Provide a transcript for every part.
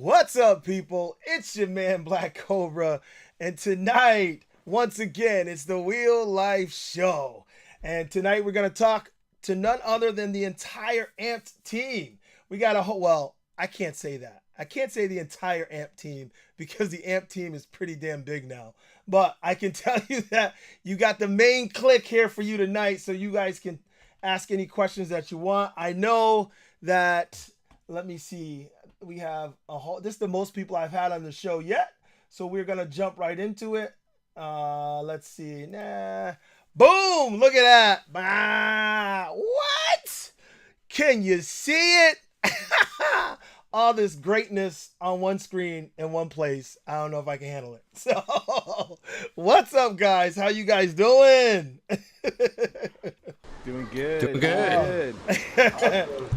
What's up, people? It's your man Black Cobra, and tonight, once again, it's the Real Life Show. And tonight we're gonna talk to none other than the entire AMPED team. We got a whole I can't say that. I can't say the entire AMP team because the AMP team is pretty damn big now. But I can tell you that you got the main clique here for you tonight, so you guys can ask any questions that you want. I know that. Let me see. We have a whole. This is the most people I've had on the show yet, so we're gonna jump right into it. Let's see. Boom! Look at that. What? Can you see it? All this greatness on one screen in one place. I don't know if I can handle it. So, what's up, guys? How you guys doing? Doing good. Doing good.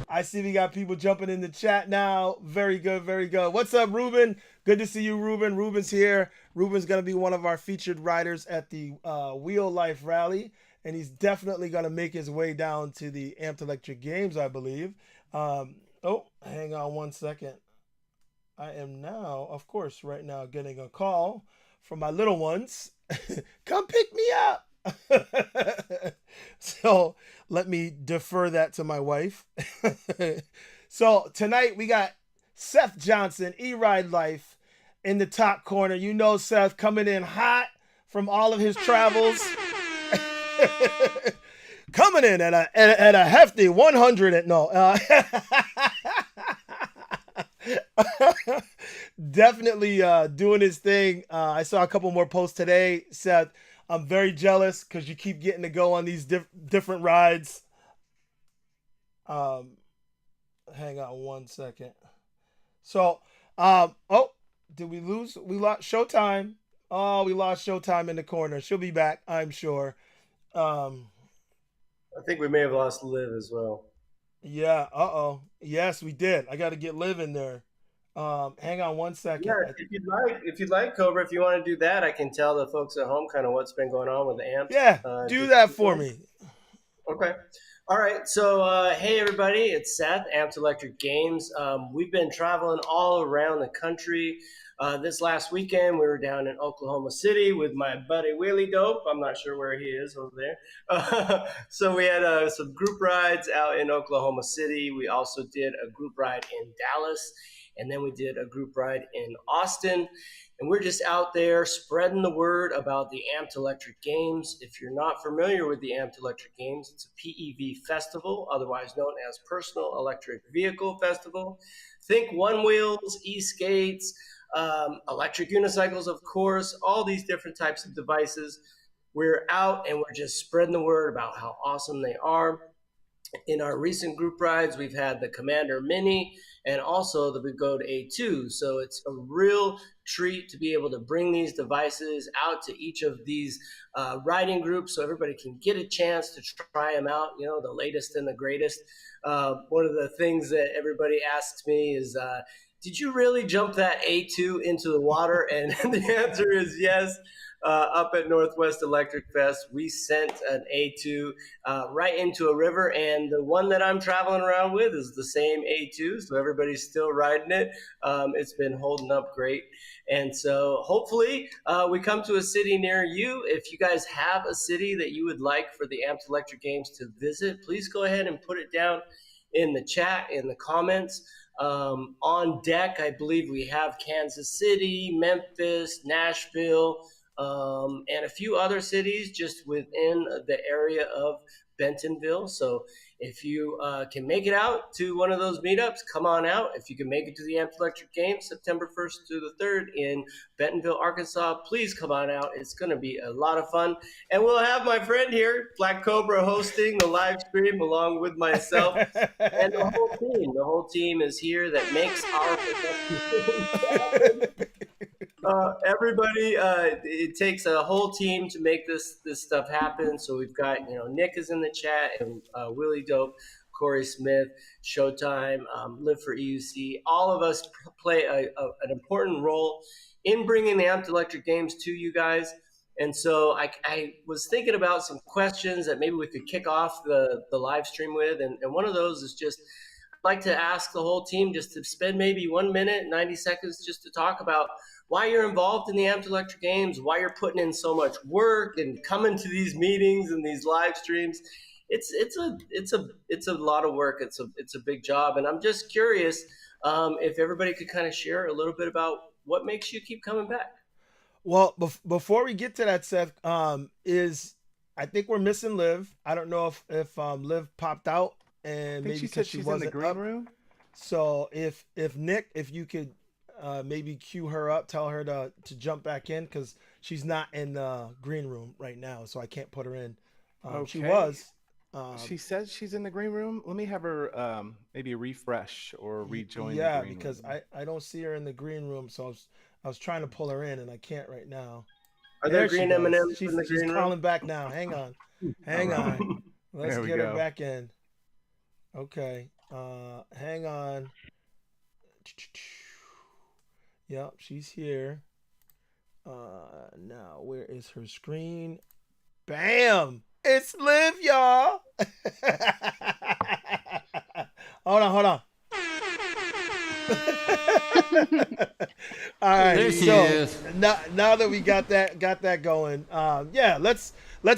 I see we got people jumping in the chat now. Very good, very good. What's up, Ruben? Good to see you, Ruben. Ruben's here. Ruben's going to be one of our featured riders at the Wheel Life Rally, and he's definitely going to make his way down to the Amped Electric Games, I believe. Oh, hang on one second. I am now, of course, right now getting a call from my little ones. Come pick me up. So let me defer that to my wife. So tonight we got Seth Johnson, E-Ride Life, in the top corner. You know Seth coming in hot from all of his travels. Coming in at a hefty 100. Definitely doing his thing. I saw a couple more posts today, Seth. I'm very jealous because you keep getting to go on these different rides. Hang on one second. So, did we lose? We lost Showtime. Oh, we lost Showtime in the corner. She'll be back, I'm sure. I think we may have lost Liv as well. Yeah. Yes, we did. I got to get Liv in there. Hang on one second. Yeah, if you'd like, Cobra, if you want to do that, I can tell the folks at home kind of what's been going on with the amps. Yeah, do that for me. Okay. All right. So, hey, everybody, it's Seth, Amped Electric Games. We've been traveling all around the country. This last weekend, we were down in Oklahoma City with my buddy Willie Dope. I'm not sure where he is over there. So we had some group rides out in Oklahoma City. We also did a group ride in Dallas. And then we did a group ride in Austin. And we're just out there spreading the word about the Amped Electric Games. If you're not familiar with the Amped Electric Games, it's a PEV festival, otherwise known as Personal Electric Vehicle Festival. Think one wheels, e-skates, electric unicycles, of course, all these different types of devices. We're out and we're just spreading the word about how awesome they are. In our recent group rides, we've had the Commander Mini and also the Begode A2. So it's a real treat to be able to bring these devices out to each of these riding groups so everybody can get a chance to try them out, you know, the latest and the greatest. One of the things that everybody asks me is, did you really jump that A2 into the water? And the answer is yes. Up at Northwest Electric Fest, we sent an A2 right into a river, and the one that I'm traveling around with is the same A2, so everybody's still riding it. It's been holding up great, and so hopefully we come to a city near you. If you guys have a city that you would like for the Amped Electric Games to visit, please go ahead and put it down in the chat, in the comments. On deck, I believe we have Kansas City, Memphis, Nashville, and a few other cities just within the area of Bentonville. So if you can make it out to one of those meetups, come on out. If you can make it to the Amped Electric Games, September 1st through the 3rd in Bentonville, Arkansas, please come on out. It's going to be a lot of fun. And we'll have my friend here, Black Cobra, hosting the live stream along with myself and the whole team. The whole team is here that makes our production. Everybody, it takes a whole team to make this stuff happen. So we've got, Nick is in the chat, and Willie Dope, Corey Smith, Showtime, Live for EUC. All of us play an important role in bringing the Amped Electric Games to you guys. And so I was thinking about some questions that maybe we could kick off the live stream with. And one of those is just, like to ask the whole team just to spend maybe 1 minute, 90 seconds just to talk about why you're involved in the Amped Electric Games, why you're putting in so much work and coming to these meetings and these live streams. It's a lot of work. It's a big job, and I'm just curious if everybody could kind of share a little bit about what makes you keep coming back. Well, before we get to that, Seth, is I think we're missing Liv. I don't know if Liv popped out I and think maybe she because said she she's in the wasn't green up. room. So if Nick, if you could maybe cue her up, tell her to jump back in because she's not in the green room right now, so I can't put her in. She Okay. was. Um, She says she's in the green room. Let me have her maybe refresh or rejoin the yeah, green because room. I don't see her in the green room, so I was trying to pull her in and I can't right now. Are there There she green goes. M&Ms in the She's green room? calling back now. Hang on. All Hang right. on. Let's There we get her go. back in. Okay. Hang on. Yep, she's here. Now where is her screen? Bam! It's Liv, y'all. Hold on. All right, There she so Hey. is. now that we got that going, yeah, let's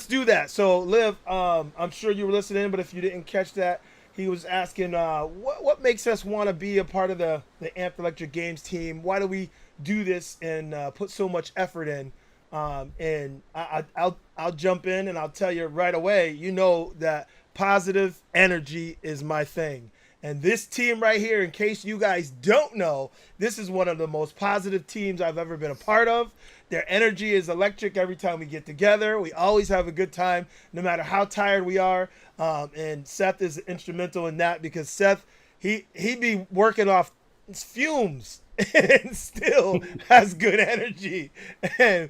do that. So, Liv, I'm sure you were listening, but if you didn't catch that, he was asking what makes us want to be a part of the Amped Electric Games team. Why do we do this and put so much effort in? And I'll jump in and I'll tell you right away. You know that positive energy is my thing. And this team right here, in case you guys don't know, this is one of the most positive teams I've ever been a part of. Their energy is electric every time we get together. We always have a good time, no matter how tired we are. And Seth is instrumental in that because Seth, he be working off fumes and still has good energy. And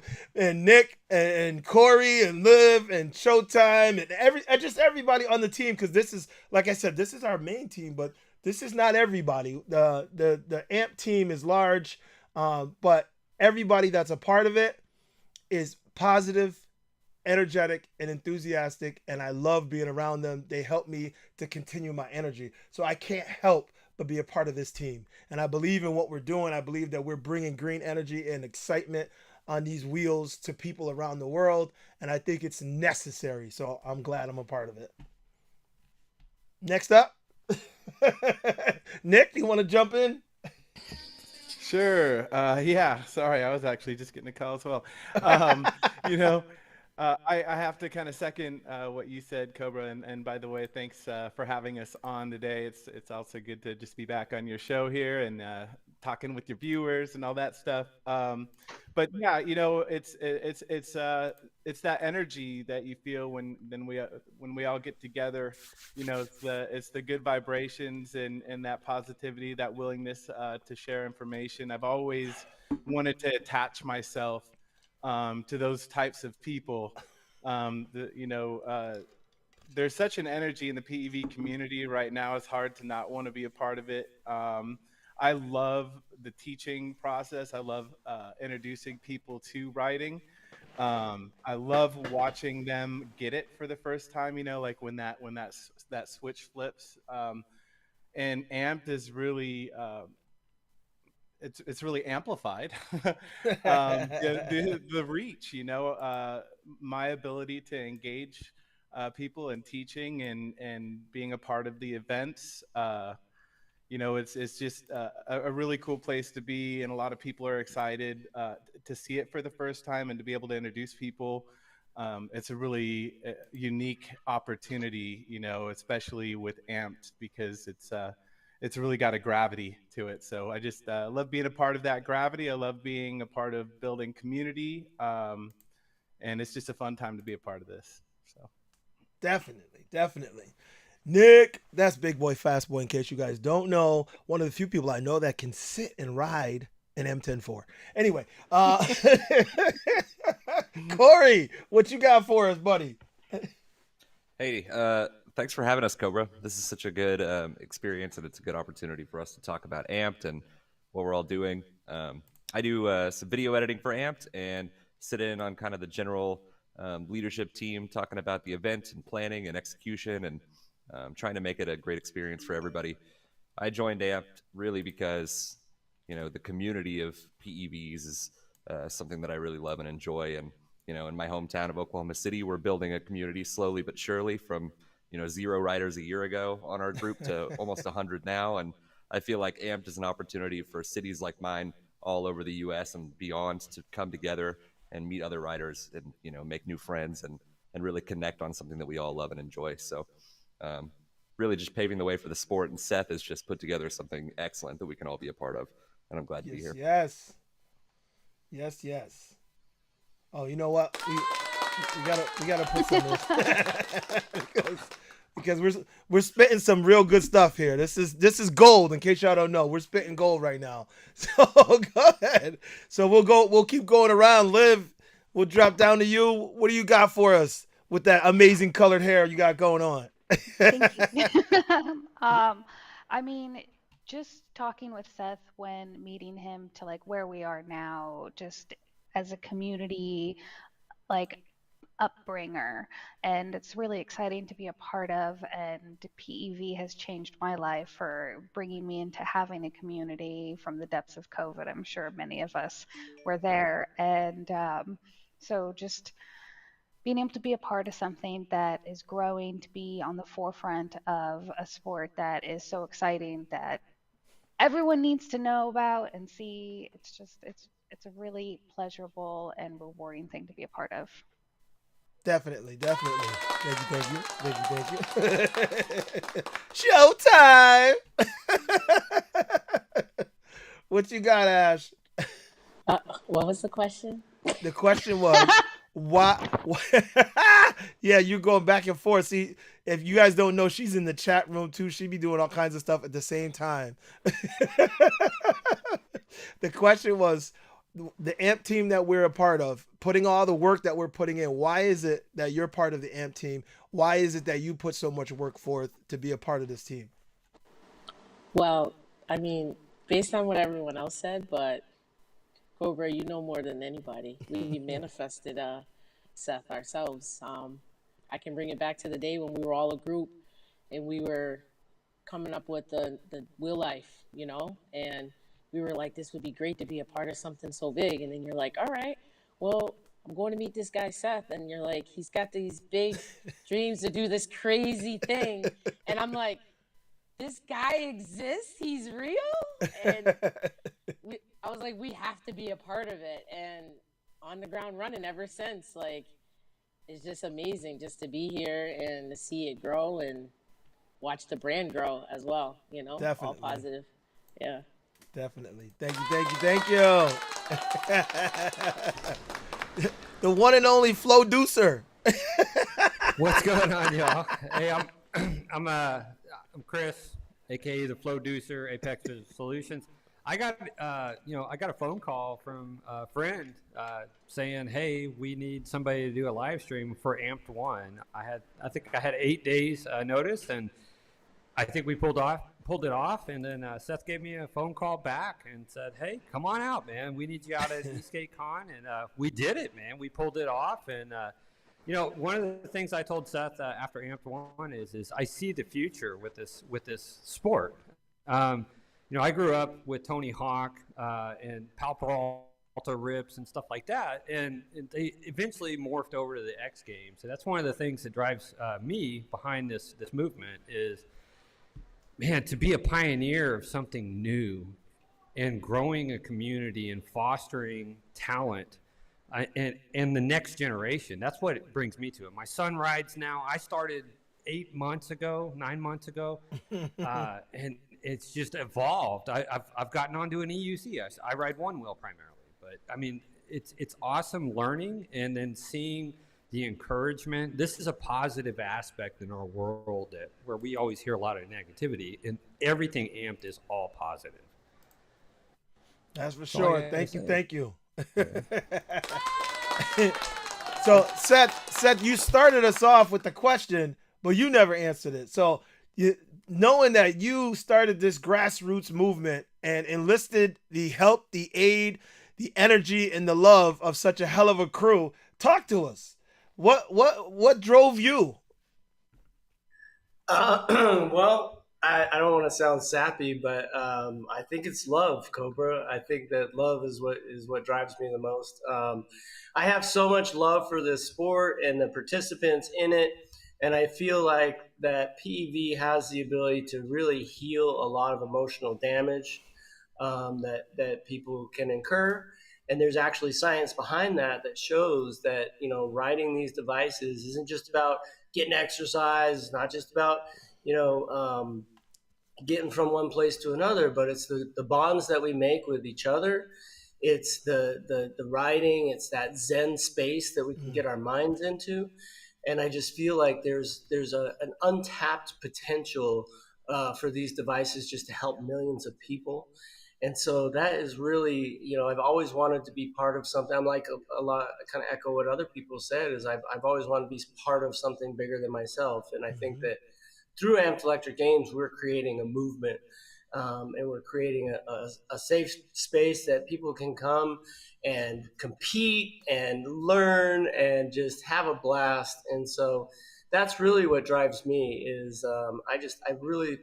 Nick and Corey and Liv and Showtime and just everybody on the team, because this is, like I said, this is our main team, but this is not everybody. The AMP team is large, but everybody that's a part of it is positive, energetic, and enthusiastic, and I love being around them. They help me to continue my energy, so I can't help but be a part of this team. And I believe in what we're doing. I believe that we're bringing green energy and excitement on these wheels to people around the world, and I think it's necessary. So I'm glad I'm a part of it. Next up, Nick, you want to jump in? Sure. Yeah. Sorry, I was actually just getting a call as well. Um, you know, I have to kind of second what you said, Cobra. And by the way, thanks for having us on today. It's also good to just be back on your show here and talking with your viewers and all that stuff. But yeah, it's that energy that you feel when we all get together. It's the good vibrations and that positivity, that willingness to share information. I've always wanted to attach myself to those types of people. There's such an energy in the PEV community right now. It's hard to not want to be a part of it. I love the teaching process. I love introducing people to writing. I love watching them get it for the first time. Like when that switch flips. And Amped is really it's really amplified the reach. My ability to engage people in teaching and being a part of the events. It's just a really cool place to be, and a lot of people are excited to see it for the first time and to be able to introduce people. It's a really unique opportunity, especially with Amped, because it's really got a gravity to it. So I just love being a part of that gravity. I love being a part of building community, and it's just a fun time to be a part of this. So Definitely. Nick, that's Big Boy Fast Boy. In case you guys don't know, one of the few people I know that can sit and ride an M104. Anyway, Corey, what you got for us, buddy? Hey, thanks for having us, Cobra. This is such a good experience, and it's a good opportunity for us to talk about Amped and what we're all doing. I do some video editing for Amped and sit in on kind of the general leadership team, talking about the event and planning and execution, and trying to make it a great experience for everybody. I joined AMPED really because, the community of PEVs is something that I really love and enjoy. And, in my hometown of Oklahoma City, we're building a community slowly but surely from, 0 riders a year ago on our group to almost 100 now. And I feel like AMPED is an opportunity for cities like mine all over the U.S. and beyond to come together and meet other riders and, make new friends and really connect on something that we all love and enjoy. So, really just paving the way for the sport. And Seth has just put together something excellent that we can all be a part of. And I'm glad to be here. Yes. Oh, you know what? We gotta put some because we're spitting some real good stuff here. This is gold. In case y'all don't know, we're spitting gold right now. So go ahead. So we'll keep going around. Liv, we'll drop down to you. What do you got for us with that amazing colored hair you got going on? Thank you. I mean, just talking with Seth when meeting him to like where we are now, just as a community, like upbringer, and it's really exciting to be a part of. And PEV has changed my life for bringing me into having a community from the depths of COVID. I'm sure many of us were there, and so just being able to be a part of something that is growing, to be on the forefront of a sport that is so exciting that everyone needs to know about and see. It's a really pleasurable and rewarding thing to be a part of. Definitely. Thank you. Showtime. What you got, Ash? What was the question? The question was, why? Yeah, you're going back and forth. See, if you guys don't know, she's in the chat room too. She be doing all kinds of stuff at the same time. The question was, the AMP team that we're a part of, putting all the work that we're putting in, why is it that you're part of the AMP team? Why is it that you put so much work forth to be a part of this team? Well, I mean, based on what everyone else said, but Cobra, you know more than anybody. We manifested Seth ourselves. I can bring it back to the day when we were all a group and we were coming up with the wheel life, and we were like, this would be great to be a part of something so big. And then you're like, all right, well, I'm going to meet this guy, Seth. And you're like, he's got these big dreams to do this crazy thing. And I'm like, this guy exists? He's real? And I was like, we have to be a part of it. And on the ground running ever since. Like, it's just amazing just to be here and to see it grow and watch the brand grow as well, Definitely. All positive. Yeah. Definitely. Thank you. The one and only Flo Deucer. What's going on, y'all? Hey, I'm Chris, aka the Flow Deucer, Apex Solutions. I got a phone call from a friend saying, "Hey, we need somebody to do a live stream for Amped One." I think I had 8 days notice, and I think we pulled it off. And then Seth gave me a phone call back and said, "Hey, come on out, man. We need you out at Eastgate Con," and we did it, man. We pulled it off, and one of the things I told Seth after Amped One is I see the future with this sport. I grew up with Tony Hawk and Pal Peralta rips and stuff like that, and they eventually morphed over to the X Games. So that's one of the things that drives me behind this movement is, man, to be a pioneer of something new and growing a community and fostering talent and the next generation. That's what it brings me to it. My son rides now. I started 9 months ago, and it's just evolved. I've gotten onto an EUC. I ride one wheel primarily, but I mean, it's awesome learning and then seeing the encouragement. This is a positive aspect in our world where we always hear a lot of negativity, and everything Amped is all positive. That's for sure. Thank you. So Seth, you started us off with the question, but you never answered it. So knowing that you started this grassroots movement and enlisted the help, the aid, the energy, and the love of such a hell of a crew, talk to us. What drove you? Well, I don't want to sound sappy, but I think it's love, Cobra. I think that love is what drives me the most. I have so much love for this sport and the participants in it, and I feel like that PEV has the ability to really heal a lot of emotional damage that people can incur. And there's actually science behind that shows that riding these devices isn't just about getting exercise, it's not just about you know. Getting from one place to another, but it's the bonds that we make with each other. It's the writing, it's that Zen space that we can get our minds into. And I just feel like there's an untapped potential for these devices just to help millions of people. And so that is really, I've always wanted to be part of something. I'm like a lot, I kind of echo what other people said, is I've always wanted to be part of something bigger than myself. And I think that through Amped Electric Games, we're creating a movement, and we're creating a safe space that people can come and compete and learn and just have a blast. And so that's really what drives me is I really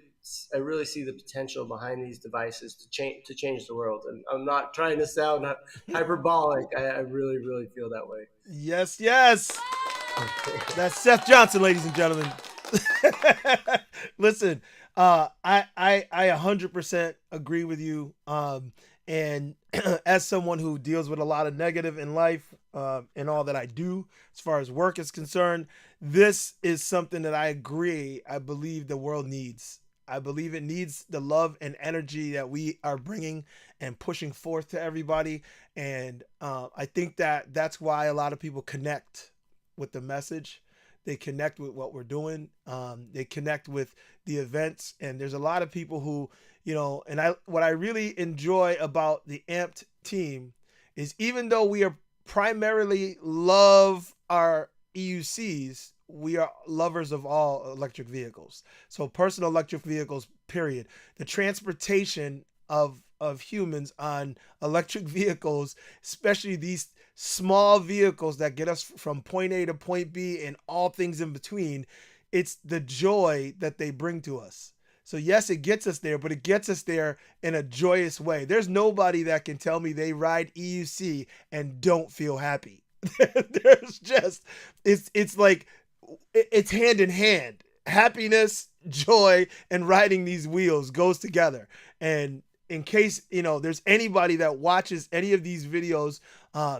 see the potential behind these devices to change the world. And I'm not trying to sound hyperbolic. I really, really feel that way. Yes, yes. That's Seth Johnson, ladies and gentlemen. Listen, I 100% agree with you. And as someone who deals with a lot of negative in life, and all that I do as far as work is concerned, this is something that I agree. I believe the world needs. I believe it needs the love and energy that we are bringing and pushing forth to everybody. And I think that that's why a lot of people connect with the message. They connect with what we're doing. They connect with the events. And there's a lot of people who, and what I really enjoy about the Amped team is even though we are primarily love our EUCs, we are lovers of all electric vehicles. So personal electric vehicles, period. The transportation of humans on electric vehicles, especially these small vehicles that get us from point A to point B and all things in between, it's the joy that they bring to us. So yes, it gets us there, but it gets us there in a joyous way. There's nobody that can tell me they ride EUC and don't feel happy. There's just, it's like, it's hand in hand. Happiness, joy, and riding these wheels goes together. And in case, there's anybody that watches any of these videos,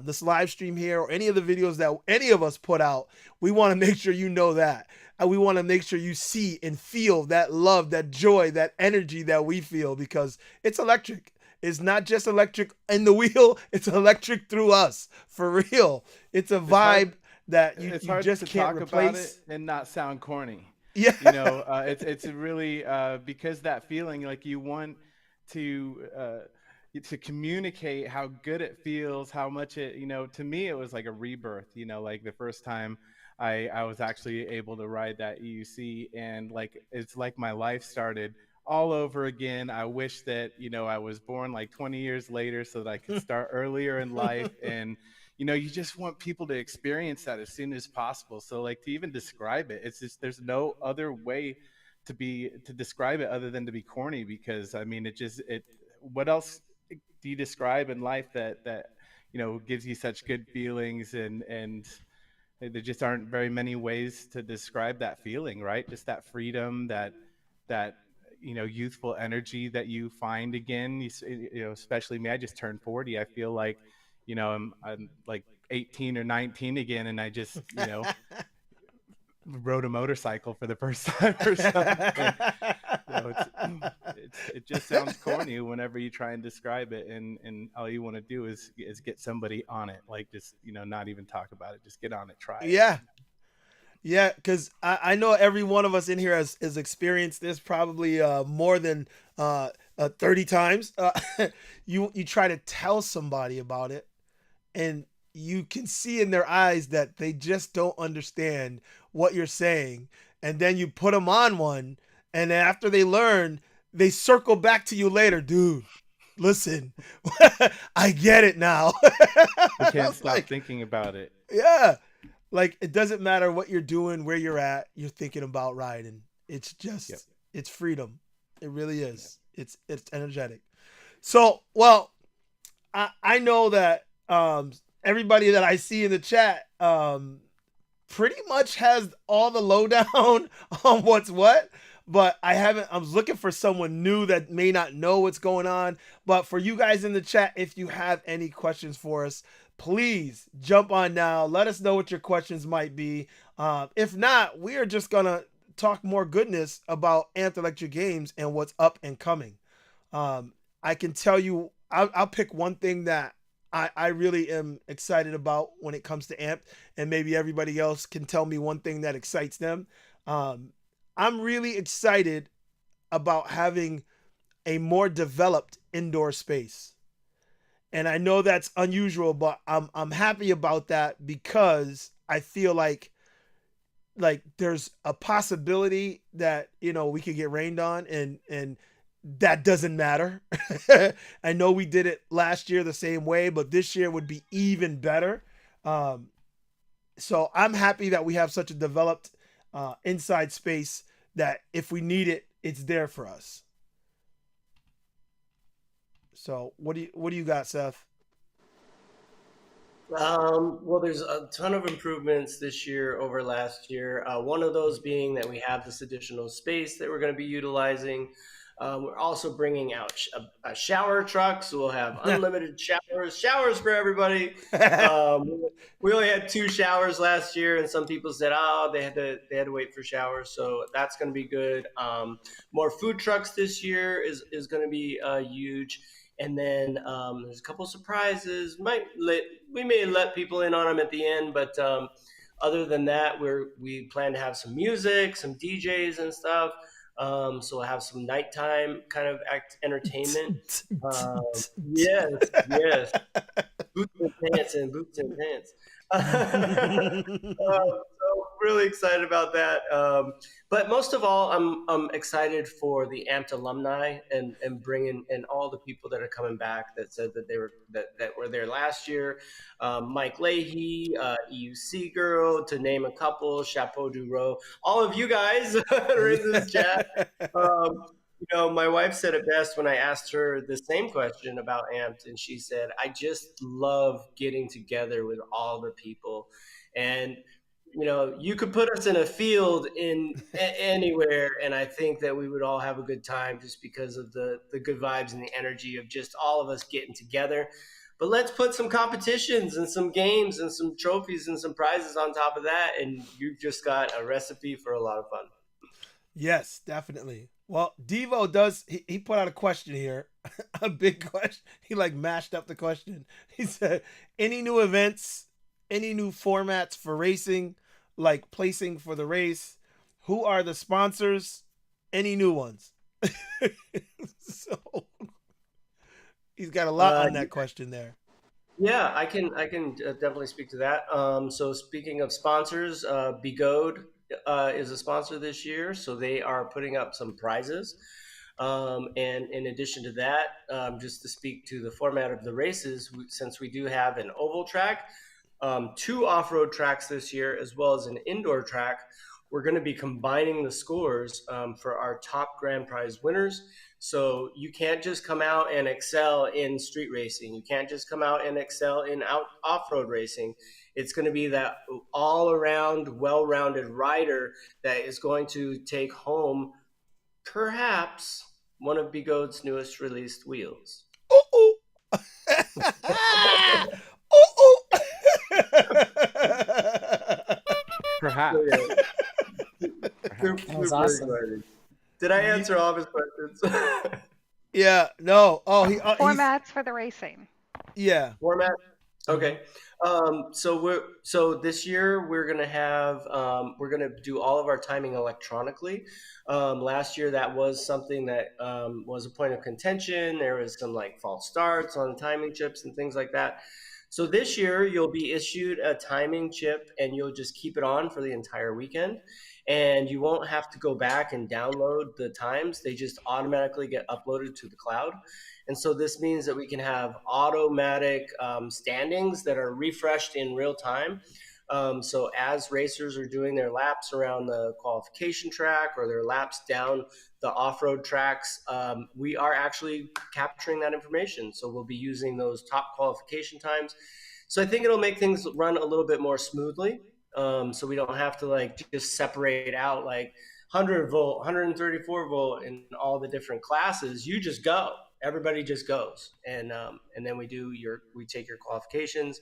this live stream here, or any of the videos that any of us put out, we want to make sure you know that. And we want to make sure you see and feel that love, that joy, that energy that we feel, because it's electric. It's not just electric in the wheel, it's electric through us. For real. It's a vibe that you just can't replace. About it and not sound corny. Yeah. It's really because that feeling, like, you want to communicate how good it feels, how much it, to me it was like a rebirth, like the first time I was actually able to ride that EUC, and like it's like my life started all over again. I wish that I was born like 20 years later so that I could start earlier in life. And you just want people to experience that as soon as possible. So like, to even describe it, it's just, there's no other way to describe it other than to be corny, because I mean, what else do you describe in life that gives you such good feelings? And there just aren't very many ways to describe that feeling, right? Just that freedom, that youthful energy that you find again. Especially me, I just turned 40. I feel like I'm like 18 or 19 again, and I just rode a motorcycle for the first time or something. It just sounds corny whenever you try and describe it, and all you want to do is get somebody on it, like, just not even talk about it, just get on it, try it. Yeah, because I know every one of us in here has experienced this probably more than 30 times. You try to tell somebody about it, and you can see in their eyes that they just don't understand what you're saying. And then you put them on one, and then after they learn, they circle back to you later. Dude, listen, I get it now. I can't stop thinking about it. Yeah. Like, it doesn't matter what you're doing, where you're at, you're thinking about riding. It's just, It's freedom. It really is. It's energetic. So, well, I know that everybody that I see in the chat pretty much has all the lowdown on what's what. But I'm looking for someone new that may not know what's going on. But for you guys in the chat, if you have any questions for us, please jump on now. Let us know what your questions might be. If not, we are just going to talk more goodness about Amped Electric Games and what's up and coming. I can tell you, I'll pick one thing that I really am excited about when it comes to Amped, and maybe everybody else can tell me one thing that excites them. I'm really excited about having a more developed indoor space. And I know that's unusual, but I'm happy about that because I feel like there's a possibility that, you know, we could get rained on, and that doesn't matter. I know we did it last year the same way, but this year would be even better. So I'm happy that we have such a developed inside space that if we need it, it's there for us. So what do you got, Seth? Well, there's a ton of improvements this year over last year. One of those being that we have this additional space that we're going to be utilizing. We're also bringing out a shower truck, so we'll have unlimited showers for everybody. We only had 2 showers last year, and some people said, "Oh, they had to wait for showers." So that's going to be good. More food trucks this year is going to be huge. And then there's a couple surprises. We may let people in on them at the end, but other than that, we plan to have some music, some DJs and stuff. So we'll have some nighttime kind of entertainment. Yes. Boots and pants. So really excited about that. But most of all, I'm excited for the Amped alumni and bringing in all the people that are coming back that said that they were that were there last year. Mike Leahy, EUC Girl, to name a couple. Chapeau du Row. All of you guys are in this chat. You know, my wife said it best when I asked her the same question about Amped, and she said, "I just love getting together with all the people." And you know, you could put us in a field anywhere, and I think that we would all have a good time just because of the good vibes and the energy of just all of us getting together. But let's put some competitions and some games and some trophies and some prizes on top of that, and you've just got a recipe for a lot of fun. Yes, definitely. Well, Devo he put out a question here, a big question. He like mashed up the question. He said, any new events, any new formats for racing, like placing for the race? Who are the sponsors? Any new ones? So he's got a lot on that question there. Yeah, I can definitely speak to that. So speaking of sponsors, Begode is a sponsor this year, so they are putting up some prizes. And in addition to that, just to speak to the format of the races, since we do have an oval track, 2 off-road tracks this year, as well as an indoor track, we're going to be combining the scores for our top grand prize winners. So you can't just come out and excel in street racing. You can't just come out and excel in off-road racing. It's going to be that all-around, well-rounded rider that is going to take home perhaps one of Begode's newest released wheels. Ooh. Ooh. Perhaps. That was awesome. Did I answer all of his questions? Yeah, no. Oh, formats for the racing. Yeah. Format. Okay. So this year we're gonna do all of our timing electronically. Last year that was something that was a point of contention. There was some like false starts on timing chips and things like that. So this year you'll be issued a timing chip and you'll just keep it on for the entire weekend. And you won't have to go back and download the times. They just automatically get uploaded to the cloud. And so this means that we can have automatic standings that are refreshed in real time. So as racers are doing their laps around the qualification track or their laps down the off-road tracks, we are actually capturing that information. So we'll be using those top qualification times. So I think it'll make things run a little bit more smoothly. So we don't have to like just separate out like 100 volt, 134 volt in all the different classes. You just go. Everybody just goes, and then we take your qualifications.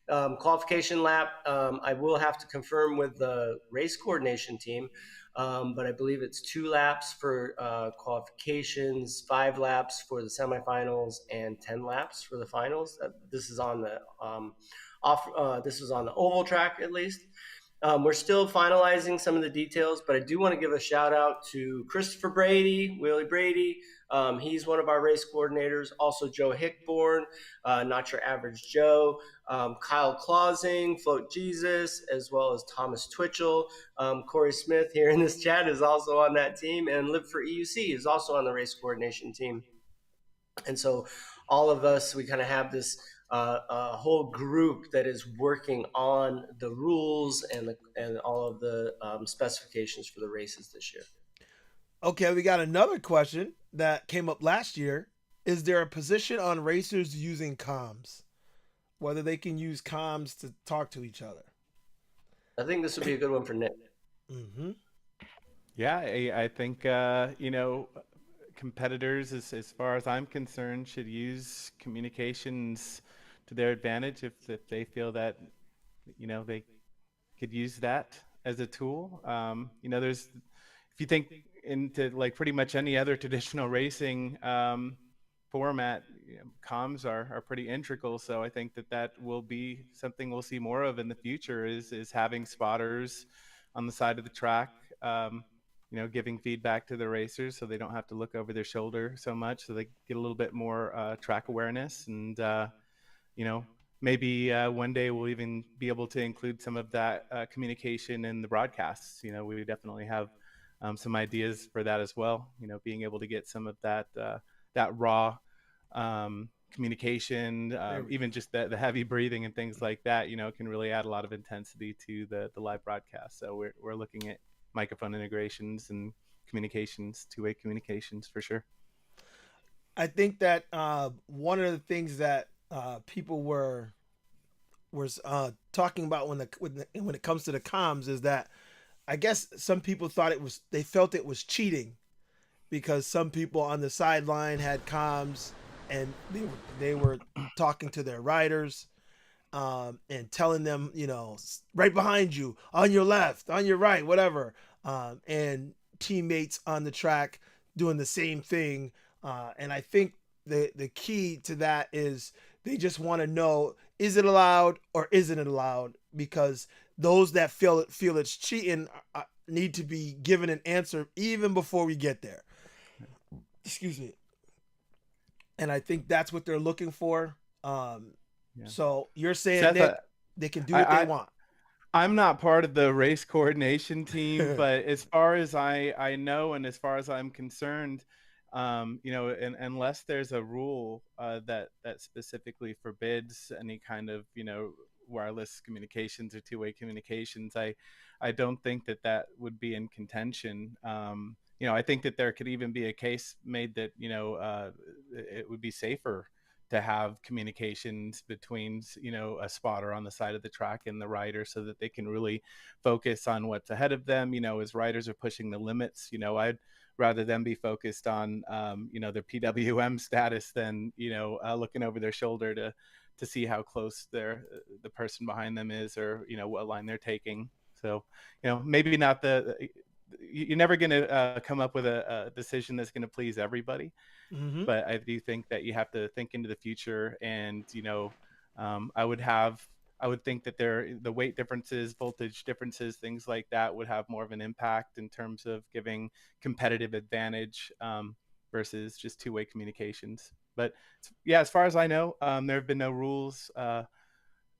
Qualification lap, I will have to confirm with the race coordination team, but I believe it's 2 laps for qualifications, 5 laps for the semifinals, and 10 laps for the finals. This is on the this is on the oval track at least. We're still finalizing some of the details, but I do want to give a shout out to Christopher Brady, Willie Brady. He's one of our race coordinators. Also, Joe Hickborn, Not Your Average Joe, Kyle Clausing, Float Jesus, as well as Thomas Twitchell. Corey Smith here in this chat is also on that team, and Live for EUC is also on the race coordination team. And so all of us, we kind of have this a whole group that is working on the rules and all of the specifications for the races this year. Okay, we got another question that came up last year. Is there a position on racers using comms? Whether they can use comms to talk to each other? I think this would be a good one for Nick. Mm-hmm. Yeah, I think competitors, as far as I'm concerned, should use communications to their advantage if they feel that they could use that as a tool. There's, if you think into like pretty much any other traditional racing format, comms are pretty integral. So I think that will be something we'll see more of in the future is having spotters on the side of the track, giving feedback to the racers so they don't have to look over their shoulder so much, so they get a little bit more track awareness. And maybe one day we'll even be able to include some of that communication in the broadcasts. We definitely have some ideas for that as well. Being able to get some of that raw communication, even just the heavy breathing and things like that, can really add a lot of intensity to the live broadcast. So we're looking at microphone integrations and communications, two-way communications for sure. I think that one of the things that people were talking about when it comes to the comms is that I guess some people thought they felt it was cheating because some people on the sideline had comms and they were talking to their riders and telling them, right behind you, on your left, on your right, whatever, and teammates on the track doing the same thing. And I think the key to that is they just want to know, is it allowed or isn't it allowed? Because those that feel it's cheating need to be given an answer even before we get there. Excuse me. And I think that's what they're looking for. So you're saying, Seth, Nick, they can do what they want. I'm not part of the race coordination team, but as far as I know, and as far as I'm concerned, unless there's a rule that specifically forbids any kind of wireless communications or two-way communications, I don't think that would be in contention. I think that there could even be a case made that it would be safer to have communications between a spotter on the side of the track and the rider, so that they can really focus on what's ahead of them. As riders are pushing the limits, I'd rather them be focused on their PWM status than looking over their shoulder to see how close the person behind them is, or what line they're taking. So maybe not you're never going to come up with a decision that's going to please everybody. Mm-hmm. But I do think that you have to think into the future, and I would think that the weight differences, voltage differences, things like that would have more of an impact in terms of giving competitive advantage versus just two-way communications. But yeah, as far as I know, there have been no rules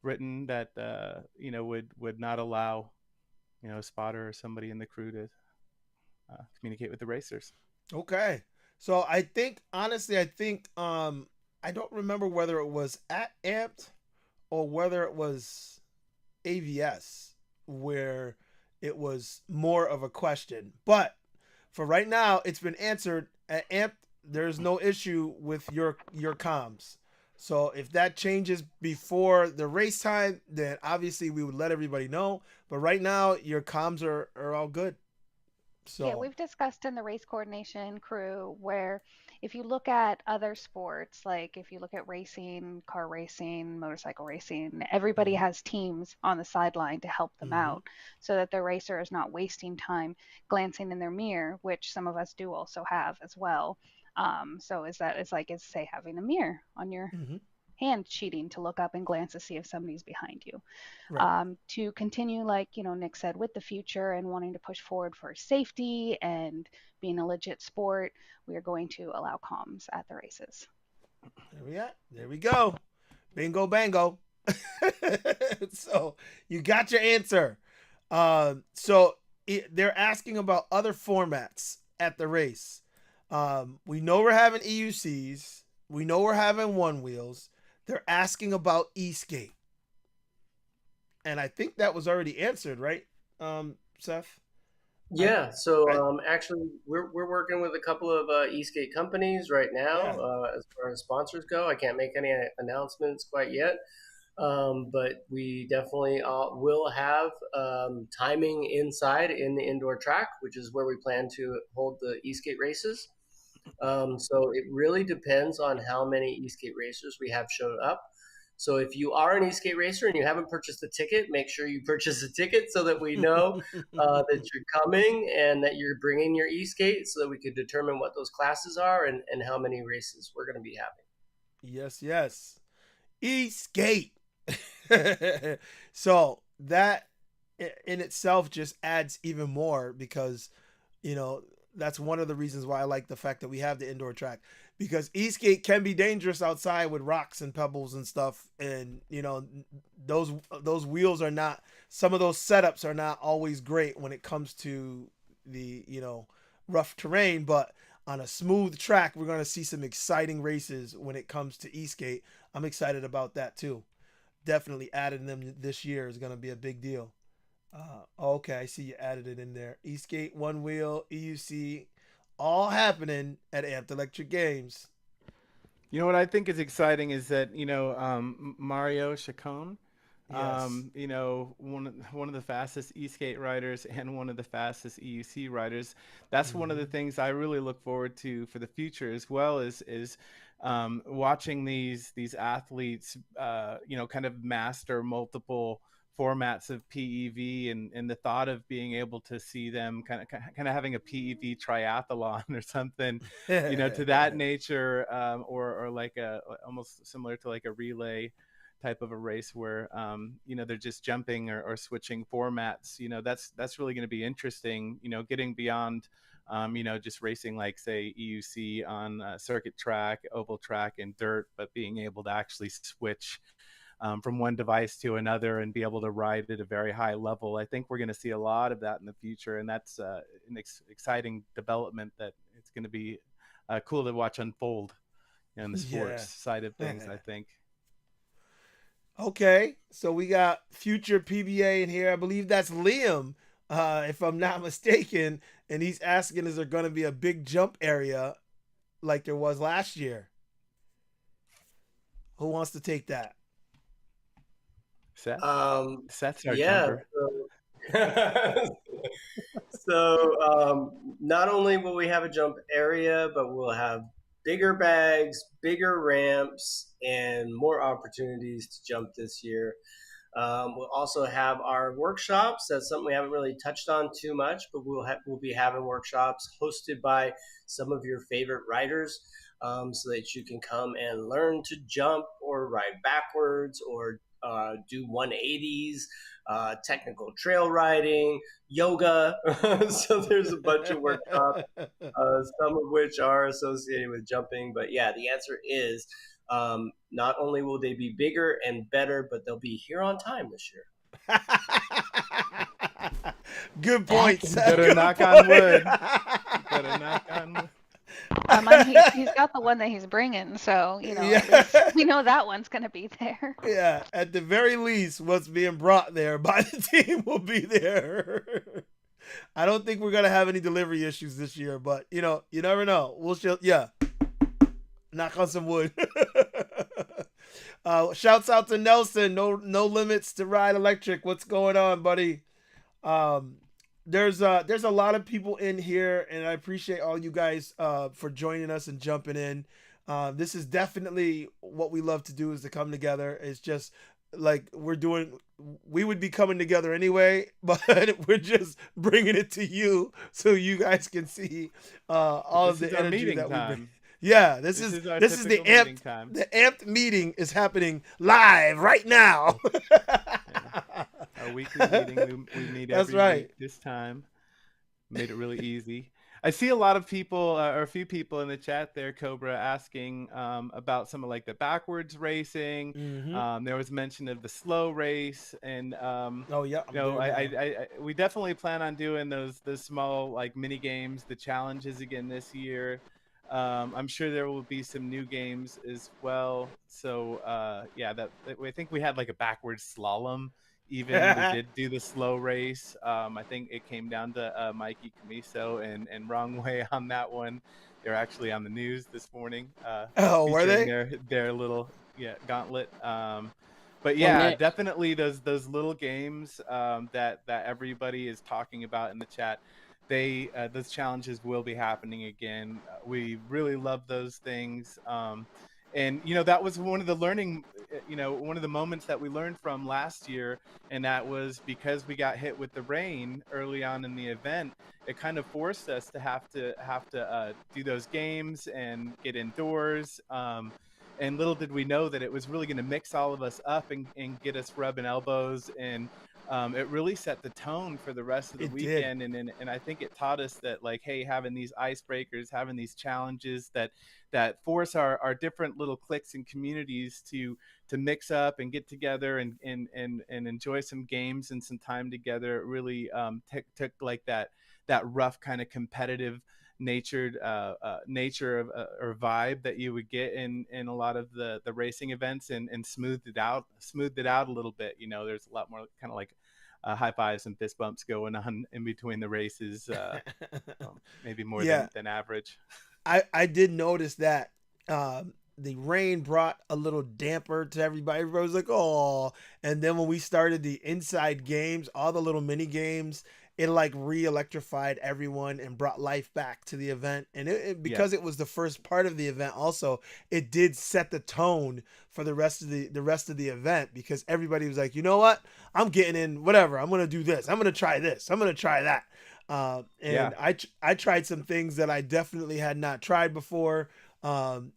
written that would not allow a spotter or somebody in the crew to communicate with the racers. Okay. So I think, honestly, I don't remember whether it was at AMPED or whether it was AVS where it was more of a question. But for right now, it's been answered at AMP. There's no issue with your comms. So if that changes before the race time, then obviously we would let everybody know. But right now, your comms are all good. So Yeah, we've discussed in the race coordination crew where if you look at other sports, like if you look at racing, car racing, motorcycle racing, everybody Mhm. has teams on the sideline to help them Mhm. out so that the racer is not wasting time glancing in their mirror, which some of us do also have as well. So is that it's like it's say having a mirror on your Mhm. hand cheating to look up and glance to see if somebody's behind you. Right. To continue, like Nick said, with the future and wanting to push forward for safety and being a legit sport, we are going to allow comms at the races. There we go. Bingo bango. So you got your answer. They're asking about other formats at the race. We know we're having EUCs. We know we're having one wheels. They're asking about e-skate. And I think that was already answered, right, Seth? Yeah, so actually, we're working with a couple of e-skate companies right now. Yeah. As far as sponsors go, I can't make any announcements quite yet, but we definitely will have timing inside in the indoor track, which is where we plan to hold the e-skate races. So it really depends on how many e-skate racers we have showed up. So if you are an e-skate racer and you haven't purchased a ticket, make sure you purchase a ticket so that we know that you're coming and that you're bringing your e-skate so that we could determine what those classes are and how many races we're going to be having. Yes. E-skate. So that in itself just adds even more because, that's one of the reasons why I like the fact that we have the indoor track, because e-skate can be dangerous outside with rocks and pebbles and stuff. And, those wheels are not, some of those setups are not always great when it comes to the, rough terrain, but on a smooth track, we're going to see some exciting races when it comes to e-skate. I'm excited about that too. Definitely adding them this year is going to be a big deal. Okay, I see you added it in there. E-skate, one wheel, EUC, all happening at Amped Electric Games. You know what I think is exciting is that Mario Chacon, Yes. one of the fastest e-skate riders and one of the fastest EUC riders. That's one of the things I really look forward to for the future, as well as watching these athletes, kind of master multiple formats of PEV, and the thought of being able to see them kind of having a PEV triathlon or something, to that nature, or like almost similar to like a relay type of a race where they're just jumping or switching formats. That's really going to be interesting, getting beyond just racing like say EUC on circuit track, oval track, and dirt, but being able to actually switch from one device to another and be able to ride at a very high level. I think we're going to see a lot of that in the future, and that's an exciting development that it's going to be cool to watch unfold in the sports side of things, I think. Okay, so we got future PBA in here. I believe that's Liam, if I'm not mistaken, and he's asking, is there going to be a big jump area like there was last year? Who wants to take that? Seth? Seth's our Yeah. jumper. So not only will we have a jump area, but we'll have bigger bags, bigger ramps, and more opportunities to jump this year. We'll also have our workshops. That's something we haven't really touched on too much, but we'll be having workshops hosted by some of your favorite riders, so that you can come and learn to jump or ride backwards or do 180s, technical trail riding, yoga. So there's a bunch of workshops, some of which are associated with jumping. But yeah, the answer is not only will they be bigger and better, but they'll be here on time this year. Good point, Seth. Better Good knock point. on wood. Better knock on wood. He's got the one that he's bringing, so at Yeah. least we know that one's gonna be there. Yeah, at the very least, what's being brought there by the team will be there. I don't think we're gonna have any delivery issues this year, but you never know. Yeah, knock on some wood. Shouts out to Nelson. No limits to ride electric. What's going on, buddy? There's a lot of people in here, and I appreciate all you guys for joining us and jumping in. This is definitely what we love to do, is to come together. It's just like we would be coming together anyway, but we're just bringing it to you so you guys can see all of the energy that we bring. Yeah, this is the amped time. The amped meeting is happening live right now. Our weekly meeting, we meet every week this time. Made it really easy. I see a lot of people, or a few people in the chat there, Cobra, asking about some of like the backwards racing. Mm-hmm. There was mention of the slow race, and we definitely plan on doing those small like mini games, the challenges again this year. I'm sure there will be some new games as well. So I think we had like a backwards slalom. Even we did do the slow race. I think it came down to Mikey Camiso and Wrong Way on that one. They're actually on the news this morning. Were they? Their little gauntlet. But yeah, definitely those little games that everybody is talking about in the chat. Those challenges will be happening again. We really love those things. And that was one of the one of the moments that we learned from last year, and that was because we got hit with the rain early on in the event. It kind of forced us to have to do those games and get indoors. And little did we know that it was really going to mix all of us up and get us rubbing elbows, and it really set the tone for the rest of the weekend. And I think it taught us that, like, hey, having these icebreakers, having these challenges that force our different little cliques and communities to mix up and get together and enjoy some games and some time together. It really took like that rough kind of competitive nature of or vibe that you would get in a lot of the racing events, and smoothed it out a little bit. There's a lot more kind of like high fives and fist bumps going on in between the races, maybe more than average. I did notice that the rain brought a little damper to everybody. Everybody was like, oh, and then when we started the inside games, all the little mini games, it like re-electrified everyone and brought life back to the event. And because it was the first part of the event, also it did set the tone for the rest of the event, because everybody was like, you know what, I'm getting in whatever, I'm gonna do this, I'm gonna try this, I'm gonna try that. I tried some things that I definitely had not tried before, so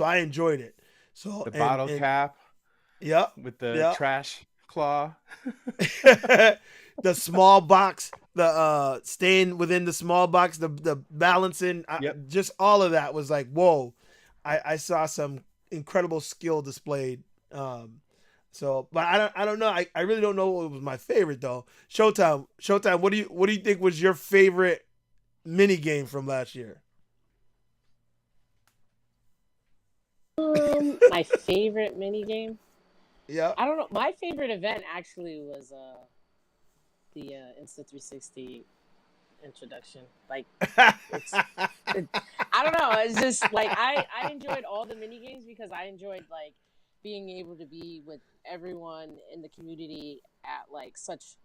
I enjoyed it. So the bottle cap, with the trash claw, the small box, the staying within the small box, the balancing, just all of that was like, whoa, I saw some incredible skill displayed. But I don't know. I really don't know what was my favorite though. Showtime. What do you think was your favorite mini game from last year? My favorite mini game. Yeah. I don't know. My favorite event actually was the Insta360 introduction. Like, I don't know. It's just like I enjoyed all the mini games because I enjoyed like being able to be with everyone in the community at like such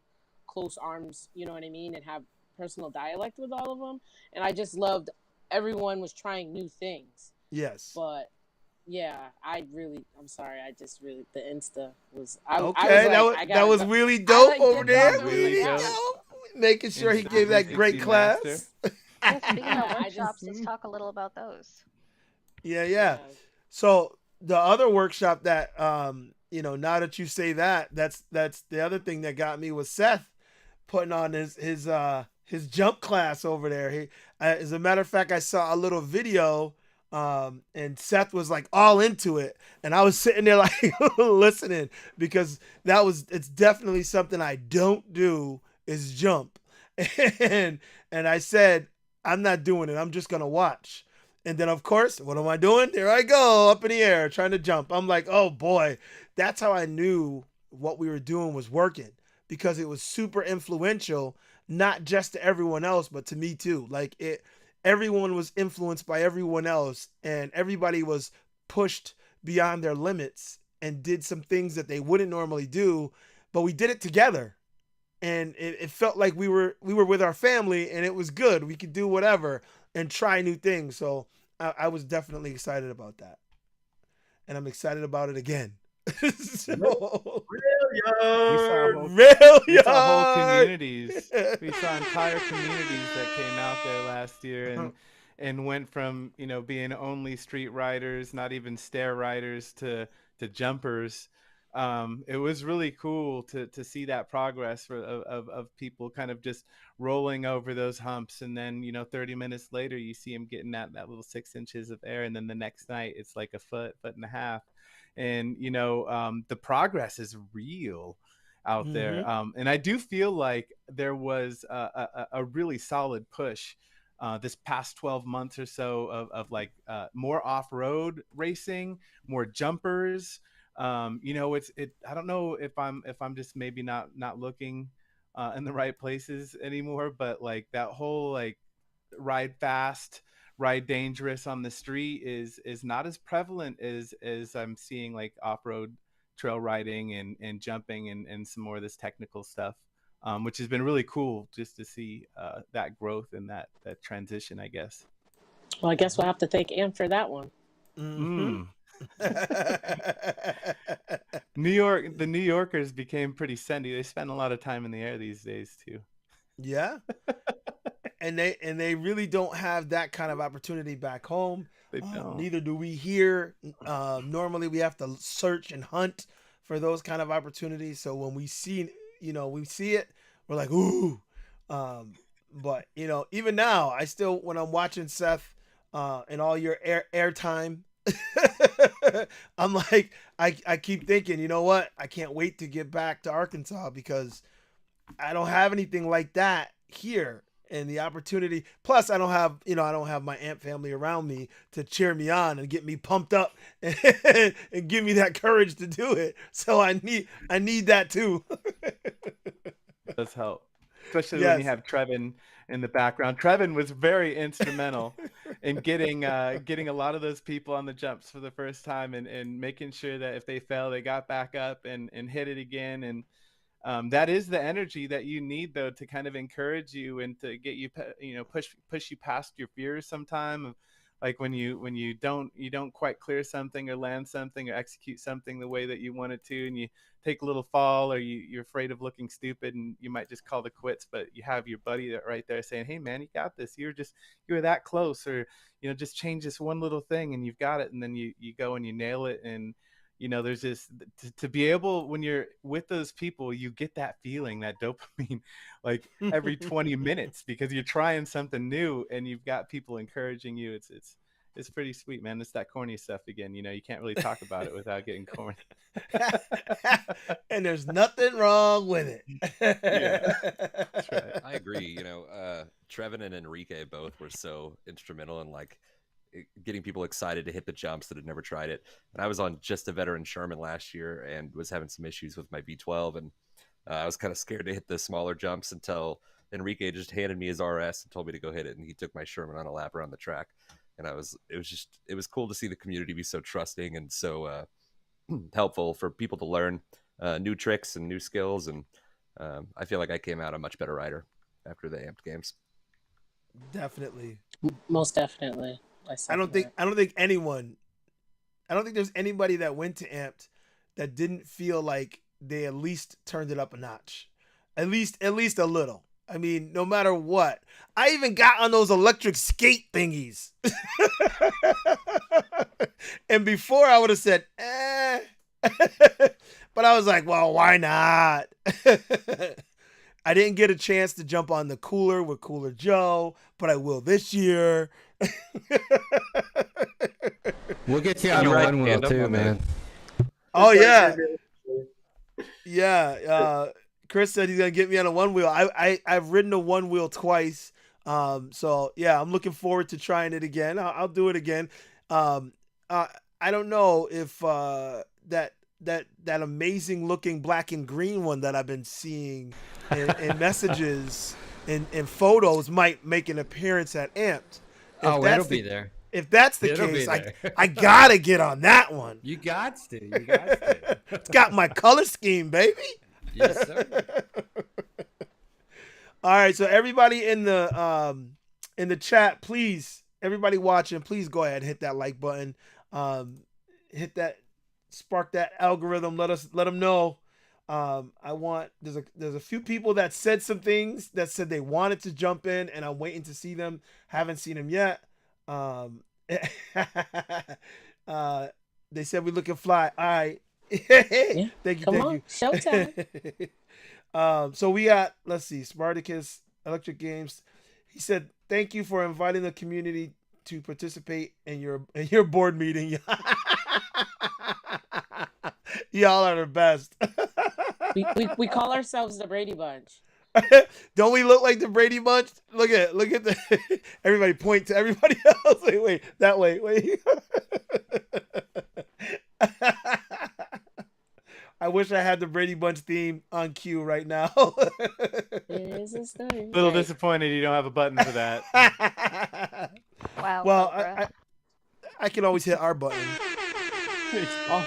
close arms, you know what I mean, and have personal dialect with all of them. And I just loved everyone was trying new things. Yes. But yeah, I'm sorry. The Insta was. That was really dope over there. Really dope. Making sure he gave that great class. Speaking of workshops, let's talk a little about those. Yeah. So the other workshop that, now that you say that's the other thing that got me was Seth putting on his jump class over there. As a matter of fact, I saw a little video. And Seth was like all into it, and I was sitting there like listening, because it's definitely something I don't do, is jump. And I said, I'm not doing it, I'm just gonna watch. And then, of course, what am I doing? There I go, up in the air, trying to jump. I'm like, oh boy, that's how I knew what we were doing was working, because it was super influential, not just to everyone else, but to me too. Like everyone was influenced by everyone else, and everybody was pushed beyond their limits and did some things that they wouldn't normally do, but we did it together. And it felt like we were with our family, and it was good. We could do whatever and try new things. So I was definitely excited about that, and I'm excited about it again. So, We saw whole communities. We saw entire communities that came out there last year and went from, you know, being only street riders, not even stair riders, to jumpers. It was really cool to see that progress of people kind of just rolling over those humps, and then, you know, 30 minutes later you see them getting that little 6 inches of air, and then the next night it's like a foot and a half. And, you know, the progress is real out there. And I do feel like there was a really solid push this past 12 months or so of like more off-road racing, more jumpers. You know, I don't know if I'm just maybe not looking in the right places anymore, but like that whole like ride fast, ride dangerous on the street is not as prevalent as I'm seeing like off-road trail riding and jumping and some more of this technical stuff, which has been really cool just to see that growth and that transition, I guess. Well, I guess we'll have to thank Am for that one. The New Yorkers became pretty sendy. They spend a lot of time in the air these days too. Yeah. And they really don't have that kind of opportunity back home. They don't. Neither do we here. Normally we have to search and hunt for those kind of opportunities. So when we see it, we're like, ooh. But you know, even now, I still, when I'm watching Seth and all your air time, I'm like, I keep thinking, you know what? I can't wait to get back to Arkansas, because I don't have anything like that here. And the opportunity, plus I don't have my AMP family around me to cheer me on and get me pumped up and give me that courage to do it. So I need that too. It does help, especially when you have Trevin in the background. Trevin was very instrumental in getting a lot of those people on the jumps for the first time, and making sure that if they fell, they got back up and hit it again. And that is the energy that you need, though, to kind of encourage you and to get you, you know, push you past your fears sometime. Like when you don't quite clear something or land something or execute something the way that you want it to, and you take a little fall, or you're afraid of looking stupid, and you might just call the quits, but you have your buddy right there saying, hey man, you got this, you were that close, or, you know, just change this one little thing and you've got it. And then you go and you nail it. And you know, there's just to be able, when you're with those people, you get that feeling, that dopamine, like every 20 minutes, because you're trying something new and you've got people encouraging you. It's pretty sweet, man. It's that corny stuff again. You know, you can't really talk about it without getting corny. And there's nothing wrong with it. Yeah, that's right. I agree. You know, Trevin and Enrique both were so instrumental in like getting people excited to hit the jumps that had never tried it. And I was on just a Veteran Sherman last year and was having some issues with my V12, and I was kind of scared to hit the smaller jumps until Enrique just handed me his RS and told me to go hit it, and he took my Sherman on a lap around the track. And it was cool to see the community be so trusting and so helpful for people to learn new tricks and new skills. And I feel like I came out a much better rider after the AMPED games. Definitely. Most definitely. I don't think there's anybody that went to AMPED that didn't feel like they at least turned it up a notch. At least a little. I mean, no matter what. I even got on those electric skate thingies. And before I would have said, but I was like, well, why not? I didn't get a chance to jump on the cooler with Cooler Joe, but I will this year. We'll get you on a one wheel too, man. Oh yeah. Yeah. Chris said he's gonna get me on a one wheel. I've ridden a one wheel twice. So yeah, I'm looking forward to trying it again. I'll do it again. I don't know if that amazing looking black and green one that I've been seeing in messages and photos might make an appearance at Amped. It'll be there. If that's the It'll case, be there. I gotta get on that one. You got to. You got to. It's got my color scheme, baby. Yes, sir. All right, so everybody in the chat, please, everybody watching, please go ahead and hit that like button. Hit that, spark that algorithm. Let them know. There's a few people that said some things that said they wanted to jump in, and I'm waiting to see them. Haven't seen them yet. They said we looking fly. All right. Yeah, Thank you. come Thank on, you. showtime. So we got, let's see, Spartacus Electric Games. He said, "Thank you for inviting the community to participate in your board meeting." Y'all are the best. We call ourselves the Brady Bunch. Don't we look like the Brady Bunch? Look at the everybody point to everybody else. Wait, that way. Wait. I wish I had the Brady Bunch theme on cue right now. It is a story. A little Right. disappointed you don't have a button for that. Wow. Well, Cobra. I can always hit our button. Oh,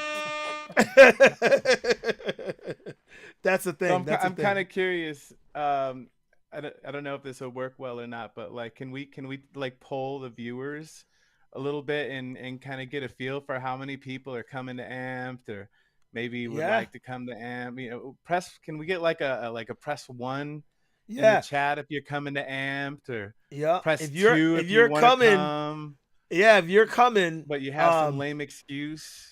That's the thing. So That's the I'm thing. kind of curious. I don't know if this will work well or not, but like, can we like poll the viewers a little bit and kind of get a feel for how many people are coming to Amped, or maybe would Yeah. like to come to Amp? You know, can we get like a press 1 in Yeah. the chat if you're coming to Amped, or Yeah. press If you're 2 if if you're you want to coming, come, yeah, if you're coming, but you have some lame excuse?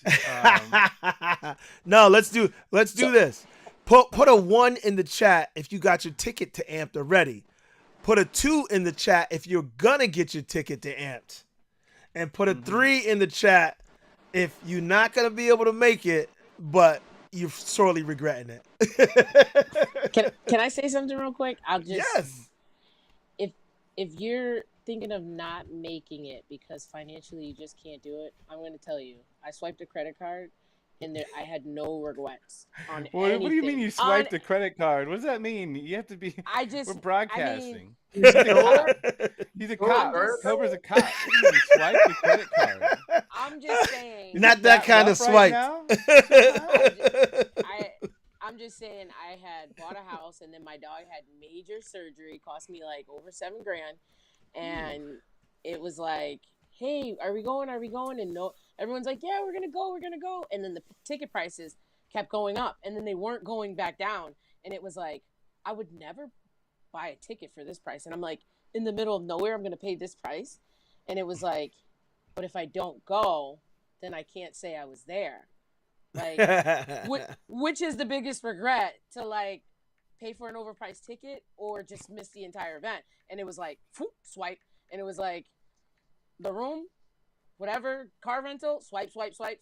no, let's do this. Put a 1 in the chat if you got your ticket to Amped already. Put a 2 in the chat if you're gonna get your ticket to Amped, and put a 3 in the chat if you're not gonna be able to make it, but you're sorely regretting it. can I say something real quick? I'll just Yes. if you're thinking of not making it because financially you just can't do it, I'm going to tell you, I swiped a credit card and I had no regrets on What do you mean anything. you swiped a credit card? What does that mean? You have to be. We're broadcasting. He's a cop. He's a Cool, cop. Bert. Cobra's a cop. What do you mean you swiped a credit card? I'm just saying. Not that kind of rough swipe. I'm just saying I had bought a house and then my dog had major surgery, cost me like over $7,000, and it was like, hey, are we going? And no, everyone's like, yeah, we're gonna go, and then the ticket prices kept going up, and then they weren't going back down, and it was like, I would never buy a ticket for this price, and I'm like, in the middle of nowhere, I'm gonna pay this price, and it was like, but if I don't go, then I can't say I was there. Like, which is the biggest regret, to like pay for an overpriced ticket or just miss the entire event? And it was like, whoop, swipe, and it was like, the room, whatever, car rental, swipe,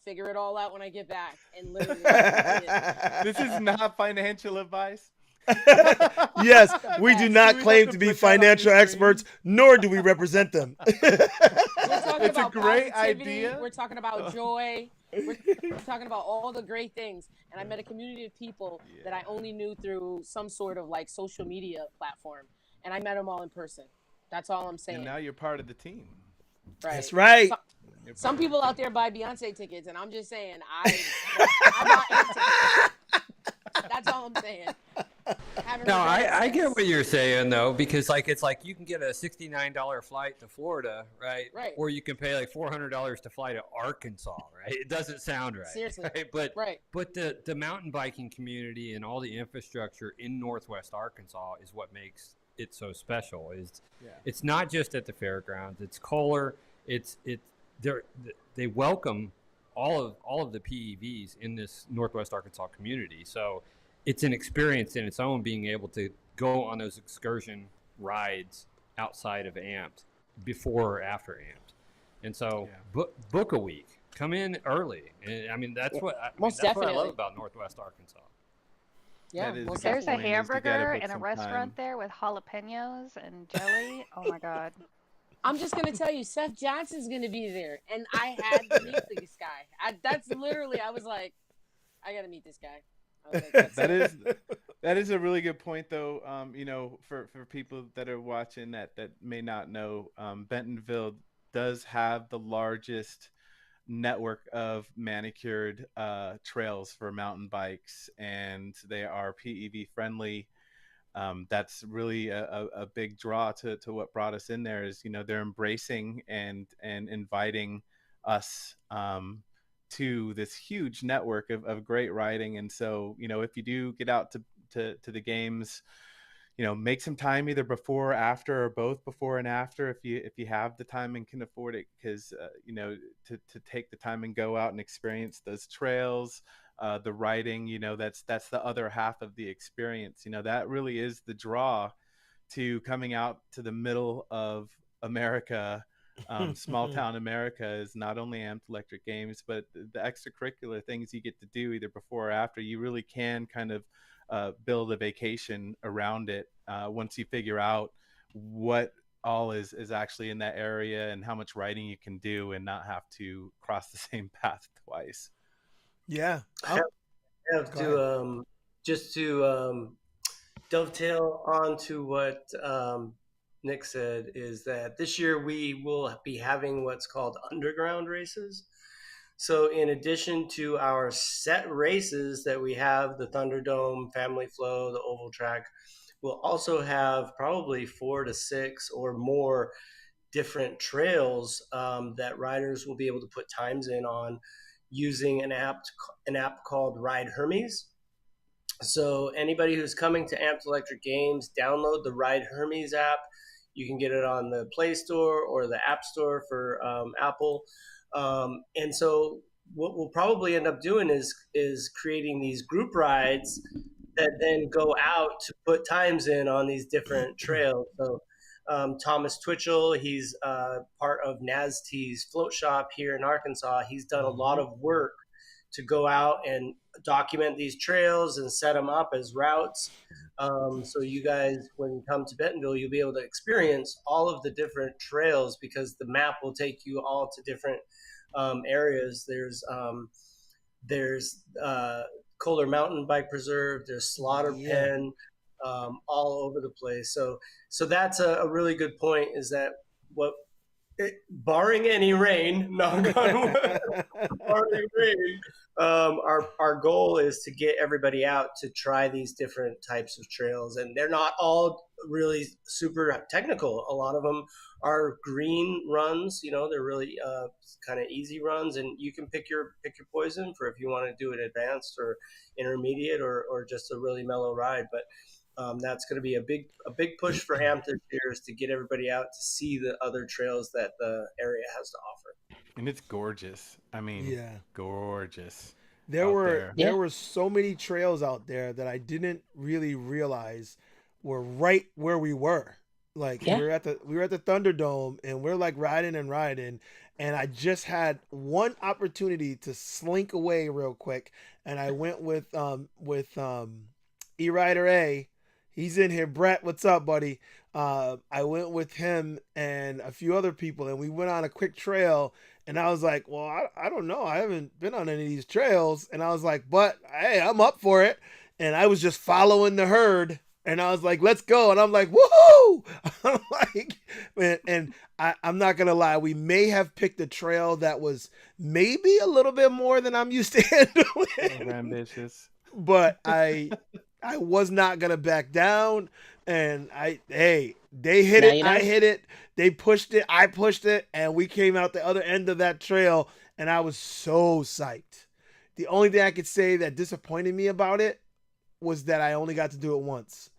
figure it all out when I get back. And literally, This is not financial advice. Yes, we do Do not we claim have to to be put that on your financial screen? experts, nor do we represent them. we're talking It's a about great positivity, idea. we're talking about joy, we're talking about all the great things. And I met a community of people that I only knew through some sort of like social media platform, and I met them all in person. That's all I'm saying. And now you're part of the team. Right. That's right. Some people out there buy Beyonce tickets, and I'm just saying, I bought tickets. That's all I'm saying. No, I get what you're saying though, because like it's like you can get a $69 flight to Florida, right? Right. Or you can pay like $400 to fly to Arkansas, right? It doesn't sound right. Seriously. Right? But Right. but the mountain biking community and all the infrastructure in Northwest Arkansas is what makes it so special. It's not just at the fairgrounds. It's Kohler. They welcome all of the PEVs in this Northwest Arkansas community. So it's an experience in its own, being able to go on those excursion rides outside of Amped, before or after Amped. And so book a week, come in early. And I mean, that's what I Most love definitely. about Northwest Arkansas. Yeah, That is a most good There's a definitely. point. Is you got to hamburger book and a some restaurant time. there with jalapenos and jelly. Oh my God. I'm just gonna tell you, Seth Johnson's gonna be there, and I had to meet this guy. That's literally, I was like, I gotta meet this guy. I was like, that's That it. is that is a really good point, though. For people that are watching that may not know, Bentonville does have the largest network of manicured trails for mountain bikes, and they are PEV friendly. That's really a big draw to what brought us in there. Is they're embracing and inviting us to this huge network of great riding. And so if you do get out to the games, make some time either before or after, or both before and after, if you have the time and can afford it, because to take the time and go out and experience those trails, the riding, that's the other half of the experience. That really is the draw to coming out to the middle of America. Small town America is not only Amped Electric Games, but the extracurricular things you get to do either before or after. You really can kind of build a vacation around it once you figure out what all is actually in that area and how much riding you can do and not have to cross the same path twice. Yeah. I have Go to ahead. just to dovetail onto what Nick said, is that this year we will be having what's called underground races. So in addition to our set races that we have, the Thunderdome, Family Flow, the Oval Track, we'll also have probably 4 to 6 or more different trails that riders will be able to put times in on using an app called Ride Hermes. So anybody who's coming to Amped Electric Games, download the Ride Hermes app. You can get it on the Play Store or the App Store for Apple. And so what we'll probably end up doing is creating these group rides that then go out to put times in on these different trails. So Thomas Twitchell, he's part of NAST's float shop here in Arkansas. He's done a lot of work to go out and document these trails and set them up as routes. So you guys, when you come to Bentonville, you'll be able to experience all of the different trails, because the map will take you all to different areas. There's Kohler Mountain Bike Preserve, there's Slaughter Yeah. Pen, all over the place. So that's a really good point, is that barring any rain, knock on wood, barring rain, our goal is to get everybody out to try these different types of trails, and they're not all really super technical. A lot of them are green runs. They're really kind of easy runs, and you can pick your poison for if you want to do it advanced or intermediate, or just a really mellow ride. But that's going to be a big push for AMP this year, is to get everybody out to see the other trails that the area has to offer. And it's gorgeous. I mean, Yeah. gorgeous There out were there. there were so many trails out there that I didn't really realize were right where we were. Like Yeah. we were at the Thunderdome, and we're like riding, and I just had one opportunity to slink away real quick, and I went with E-Rider A. He's in here. Brett, what's up, buddy? I went with him and a few other people, and we went on a quick trail. And I was like, well, I don't know. I haven't been on any of these trails. And I was like, but hey, I'm up for it. And I was just following the herd. And I was like, let's go. And I'm like, woohoo! I'm like, I'm not going to lie. We may have picked a trail that was maybe a little bit more than I'm used to handling. Ambitious. But I was not going to back down. And they hit Now it, you know. I hit it, they pushed it, I pushed it, and we came out the other end of that trail, and I was so psyched. The only thing I could say that disappointed me about it was that I only got to do it once.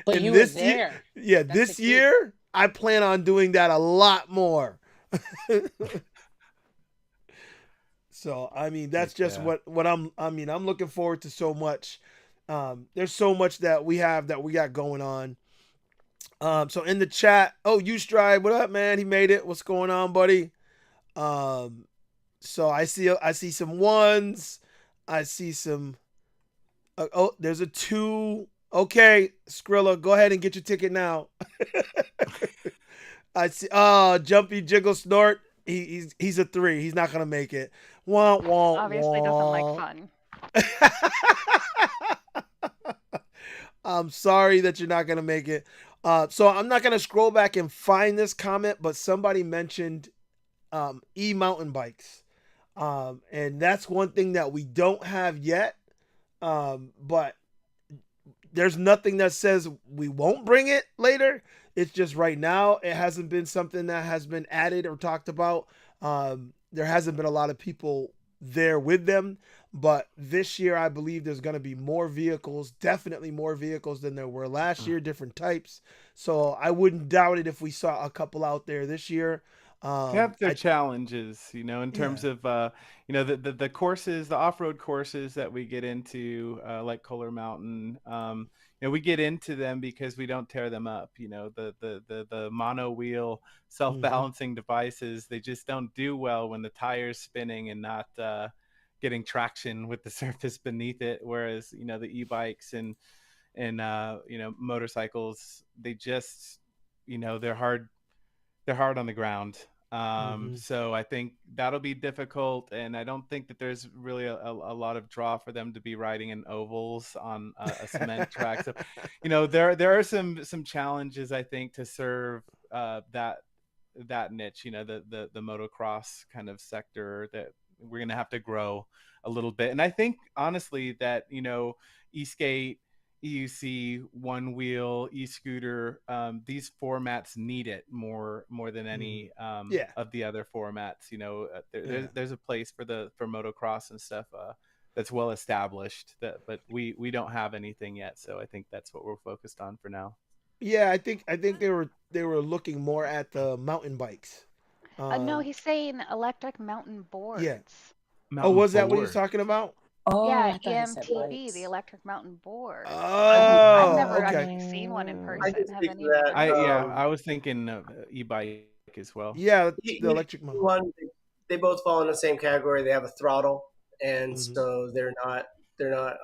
But And you were this there. year, That's this the key. year, I plan on doing that a lot more. So, I mean, that's just Yeah. what I'm looking forward to so much. There's so much that we got going on. So in the chat, you Stride, what up, man? He made it. What's going on, buddy? So I see some ones. I see some. Oh, there's a 2. Okay, Skrilla, go ahead and get your ticket now. I see. Oh, Jumpy Jiggle Snort. He's a 3. He's not gonna make it. Wah wah Obviously doesn't like wah. fun. I'm sorry that you're not gonna make it. So I'm not gonna scroll back and find this comment, but somebody mentioned e-mountain bikes, and that's one thing that we don't have yet. But there's nothing that says we won't bring it later. It's just right now it hasn't been something that has been added or talked about. There hasn't been a lot of people there with them, but this year I believe there's going to be more vehicles, definitely more vehicles than there were last year, different types. So I wouldn't doubt it if we saw a couple out there this year. They have their challenges, you know, in terms Yeah. of you know, the courses, the off-road courses that we get into, like Kohler Mountain. You know, we get into them because we don't tear them up. You know, the mono wheel self-balancing devices, they just don't do well when the tire's spinning and not getting traction with the surface beneath it. Whereas, you know, the e-bikes and you know, motorcycles, they just, you know, they're hard on the ground. So I think that'll be difficult, and I don't think that there's really a lot of draw for them to be riding in ovals on a cement track. So, you know, there are some challenges, I think, to serve that niche. You know, the motocross kind of sector that we're gonna have to grow a little bit. And I think honestly that, you know, e-skate, EUC, one wheel, e-scooter, these formats need it more than any Yeah. of the other formats. You know, there's a place for motocross and stuff that's well established. But we don't have anything yet, so I think that's what we're focused on for now. Yeah, I think they were looking more at the mountain bikes. No, he's saying electric mountain boards. Yeah. Mountain Was that what he was board. talking about? Oh, Yeah, I thought he said EMTB, the bikes. electric mountain board. I've Oh, never okay. actually seen one in I person. can Have speak any to of you? that. I was thinking of e-bike as well. Yeah, the Either electric mountain. one, they both fall in the same category. They have a throttle, and so they're not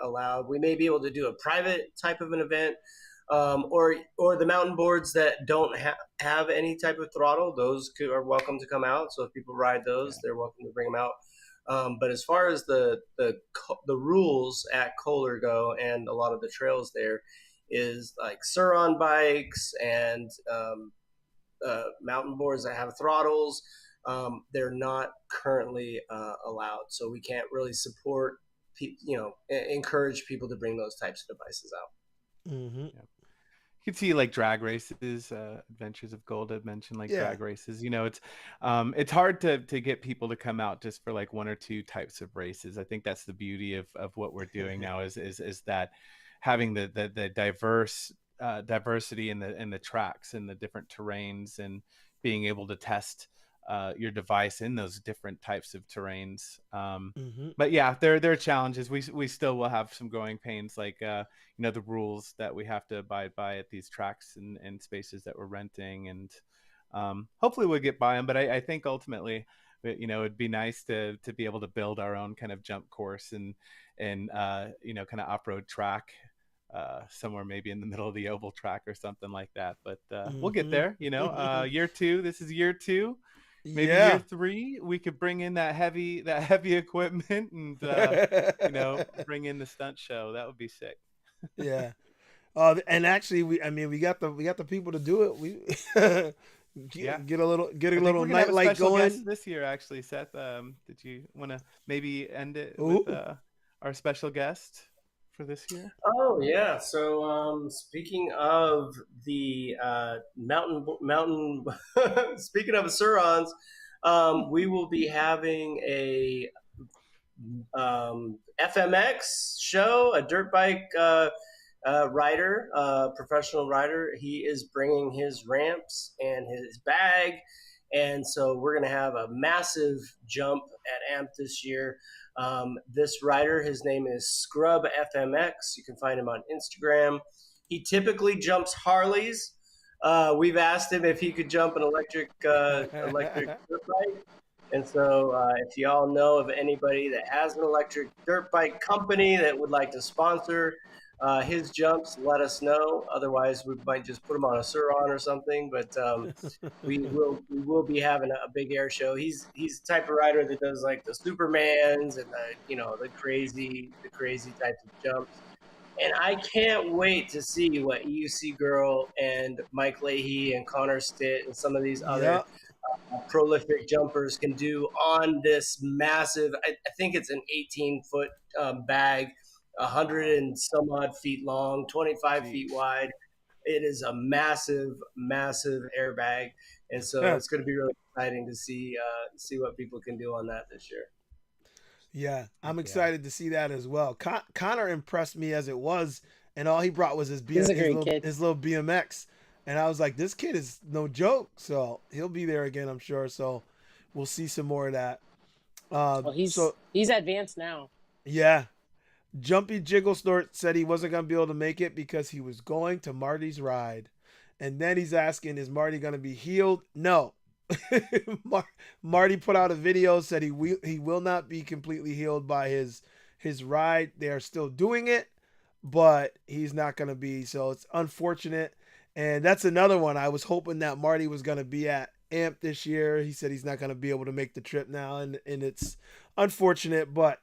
allowed. We may be able to do a private type of an event, or the mountain boards that don't have any type of throttle. Those are welcome to come out. So if people ride those, they're welcome to bring them out. But as far as the rules at Kohler go, and a lot of the trails there, is like Sur-on bikes and mountain boards that have throttles. They're not currently allowed, so we can't really support, encourage people to bring those types of devices out. Mm-hmm. Yeah. You can see like drag races, Adventures of Gold had mentioned like drag races. You know, it's hard to get people to come out just for like one or two types of races. I think that's the beauty of what we're doing now is that having the diversity in the tracks and the different terrains, and being able to test your device in those different types of terrains. But yeah, there are challenges. We still will have some growing pains, like you know, the rules that we have to abide by at these tracks and spaces that we're renting, and hopefully we'll get by them. But I think ultimately, you know, it'd be nice to be able to build our own kind of jump course and you know, kind of off-road track somewhere maybe in the middle of the oval track or something like that. But we'll get there. You know, year 2. This is year 2. Maybe year 3 we could bring in that heavy equipment and you know, bring in the stunt show. That would be sick. Yeah. And actually, we got the people to do it. We get a little nightlight going this year. Actually, Seth, did you want to maybe end it with our special guest for this year? Oh yeah. So speaking of the mountain, speaking of Sur-ons, we will be having a FMX show, a dirt bike rider, professional rider. He is bringing his ramps and his bag, and so we're going to have a massive jump at AMP this year. This rider, his name is Scrub FMX. You can find him on Instagram. He typically jumps Harleys. We've asked him if he could jump an electric dirt bike. And so if y'all know of anybody that has an electric dirt bike company that would like to sponsor his jumps, let us know. Otherwise, we might just put him on a Sur-On or something. But we will be having a big air show. He's the type of rider that does like the Supermans and the crazy types of jumps. And I can't wait to see what EUC Girl and Mike Leahy and Connor Stitt and some of these other Yep. prolific jumpers can do on this massive, I think it's an 18-foot bag, 100 and some odd feet long, 25 feet wide. It is a massive, massive airbag. And so it's going to be really exciting to see what people can do on that this year. Yeah, I'm excited to see that as well. Connor impressed me as it was, and all he brought was his He's a great kid. his little BMX, and I was like, this kid is no joke. So he'll be there again, I'm sure. So we'll see some more of that. Well, he's advanced now. Yeah, Jumpy Jiggle Snort said he wasn't gonna be able to make it because he was going to Marty's ride, and then he's asking, is Marty gonna be healed? No. Marty put out a video, said he will not be completely healed by his ride. They are still doing it, but he's not going to be. So it's unfortunate. And that's another one. I was hoping that Marty was going to be at AMP this year. He said he's not going to be able to make the trip now, and it's unfortunate, but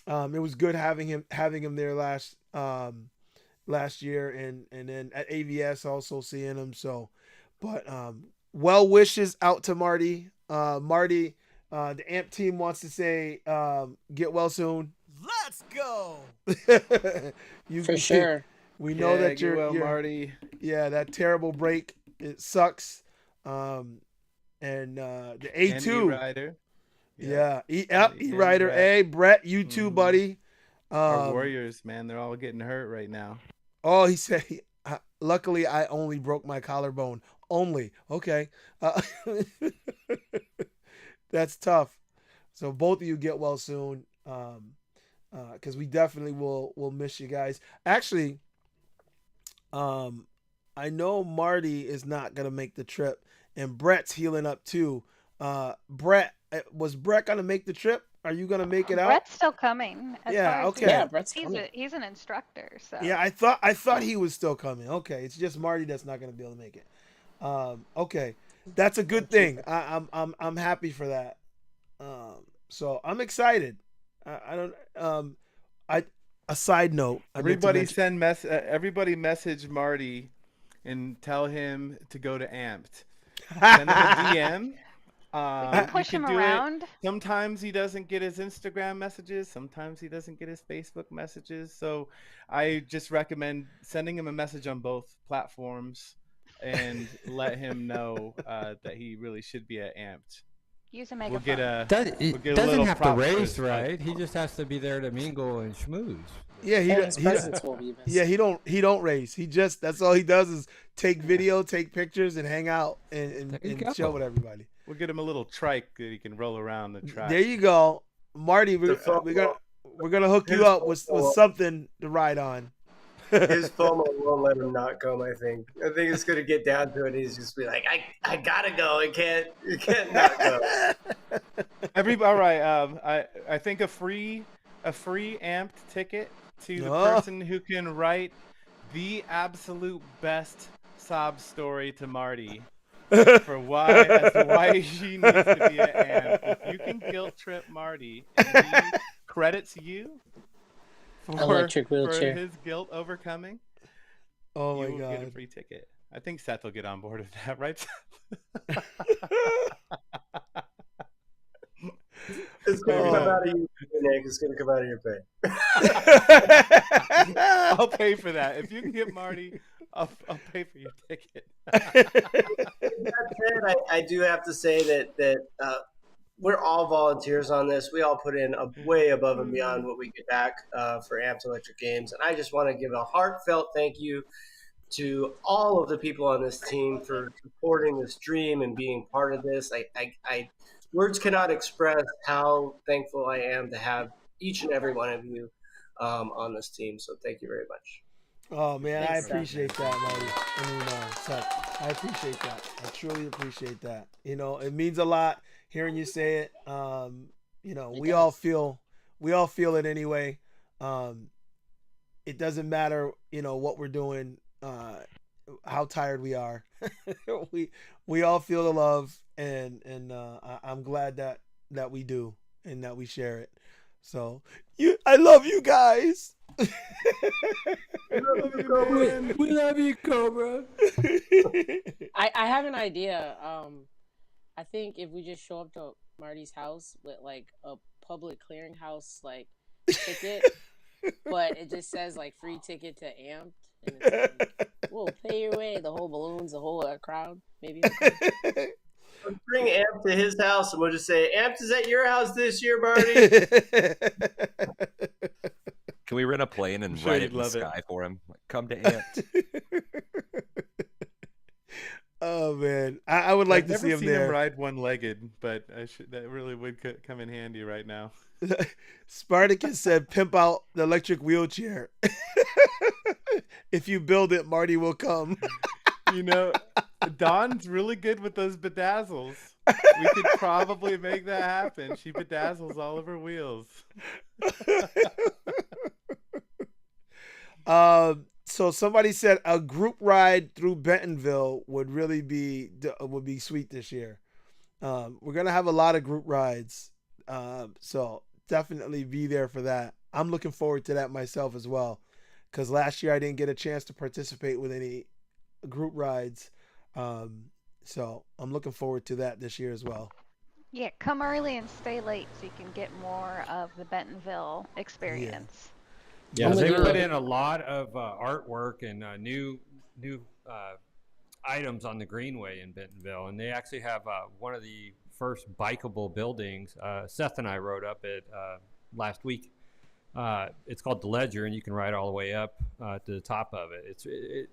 it was good having him there last year, and then at AVS also seeing him. So, but well wishes out to Marty. Marty, the AMP team wants to say, get well soon. Let's go. For sure. We know that you're Marty. Yeah, that terrible break, it sucks. And the A2 and E-Rider. Yeah, E-Rider A, Brett, you too, buddy. Our Warriors, man, they're all getting hurt right now. Oh, he said, luckily I only broke my collarbone. Only. Okay. That's tough. So both of you get well soon. Because we definitely will miss you guys. Actually, I know Marty is not gonna make the trip, and Brett's healing up too. Was Brett gonna make the trip? Are you gonna make it out? Brett's still coming. Okay. Yeah, Brett's coming. He's an instructor, so. Yeah, I thought he was still coming. Okay, it's just Marty that's not gonna be able to make it. Okay, that's a good thing. I'm happy for that. So I'm excited. A side note. Everybody message Marty and tell him to go to Amped. Send him a DM. Push him around. Sometimes he doesn't get his Instagram messages. Sometimes he doesn't get his Facebook messages. So I just recommend sending him a message on both platforms and let him know that he really should be at Amped. Use a megaphone. Doesn't have to race, right? He just has to be there to mingle and schmooze. Yeah, he don't race. He just, that's all he does is take video, take pictures, and hang out and chill with everybody. We'll get him a little trike that he can roll around the track. There you go, Marty. We're gonna hook you up with something to ride on. His FOMO won't let him not come. I think it's gonna get down to it. He's just be like, I gotta go. I can't not go. All right. I think a free amped ticket to the person who can write the absolute best sob story to Marty for why she needs to be at AMP. If you can guilt trip Marty and he credits you for electric wheelchair for his guilt overcoming, oh my you will God, get a free ticket. I think Seth will get on board with that, right? It's going to come out of your pay, Nick. It's going to come out of your pay. I'll pay for that. If you can get Marty, I'll pay for your ticket. That said, I do have to say that we're all volunteers on this. We all put in way above and beyond what we get back for Amped Electric Games. And I just want to give a heartfelt thank you to all of the people on this team for supporting this dream and being part of this. I words cannot express how thankful I am to have each and every one of you on this team. So thank you very much. Oh man, I Thanks, Seth. appreciate that, Marty. I mean, Seth, I appreciate that. I truly appreciate that. It means a lot hearing you say it. It We all does. feel it anyway. It doesn't matter, what we're doing, how tired we are. we we all feel the love, and I'm glad that we do and that we share it. So I love you guys. We love you, Cobra. I have an idea. I think if we just show up to Marty's house with like a public clearinghouse like ticket, but it just says like free ticket to Amped, and it's we'll pay your way. The whole balloons, the whole crowd. Maybe he'll come. Bring Amp to his house, and we'll just say, Amp is at your house this year, Marty. Can we rent a plane and sure ride he'd it in the love it. sky for him? Like, come to Amped. Oh man, I would like I've to never see him seen there. him ride one-legged, but that really would come in handy right now. Spartacus said, "Pimp out the electric wheelchair. If you build it, Marty will come." Dawn's really good with those bedazzles. We could probably make that happen. She bedazzles all of her wheels. So somebody said a group ride through Bentonville would really be sweet this year. We're gonna have a lot of group rides, so definitely be there for that. I'm looking forward to that myself as well, because last year I didn't get a chance to participate with any group rides, so I'm looking forward to that this year as well. Yeah, come early and stay late so you can get more of the Bentonville experience. Yeah, I'm they with put you. in a lot of artwork and new items on the Greenway in Bentonville, and they actually have one of the first bikeable buildings. Seth and I rode up it last week. It's called the Ledger, and you can ride all the way up to the top of it.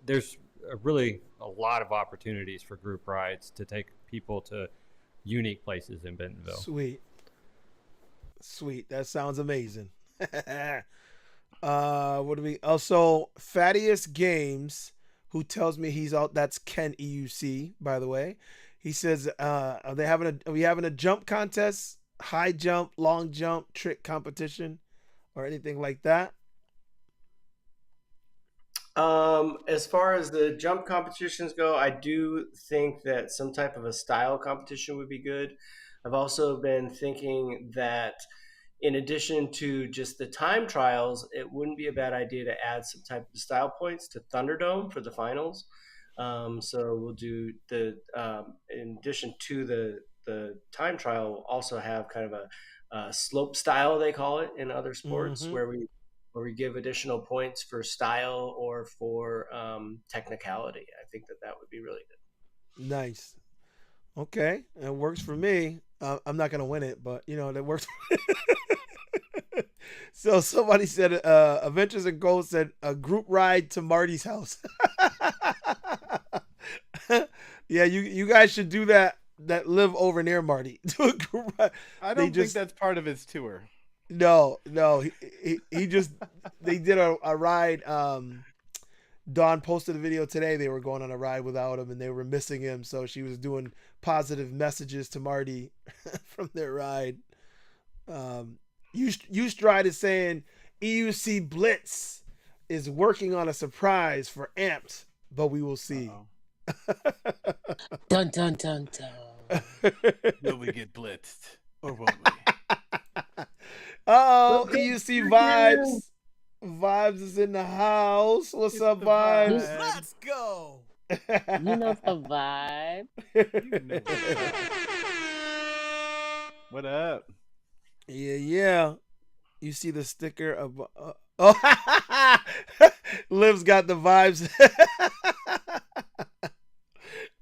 There's really a lot of opportunities for group rides to take people to unique places in Bentonville. Sweet, that sounds amazing. What do we also Thaddeus Games, who tells me he's out, that's Ken EUC, by the way. He says, are we having a jump contest, high jump, long jump, trick competition, or anything like that? As far as the jump competitions go, I do think that some type of a style competition would be good. I've also been thinking that in addition to just the time trials, it wouldn't be a bad idea to add some type of style points to Thunderdome for the finals. So we'll do in addition to the time trial, we'll also have kind of a slope style, they call it in other sports, Mm-hmm. where we give additional points for style or for technicality. I think that would be really good. Nice. Okay, it works for me. I'm not gonna win it, but that works. So somebody said, Adventures in Gold said a group ride to Marty's house. Yeah, you guys should do that. That live over near Marty. Do a group ride. I don't think that's part of his tour. No. He just they did a ride. Dawn posted a video today. They were going on a ride without him, and they were missing him. So she was doing positive messages to Marty from their ride. Ustride is saying EUC Blitz is working on a surprise for Amped, but we will see. Dun dun dun dun. Will we get blitzed or won't we? Oh, EUC Vibes. Vibes is in the house. What's up, Vibes? Vibes. Let's go. You know the vibe. What up? Yeah. You see the sticker of Liv's got the vibes.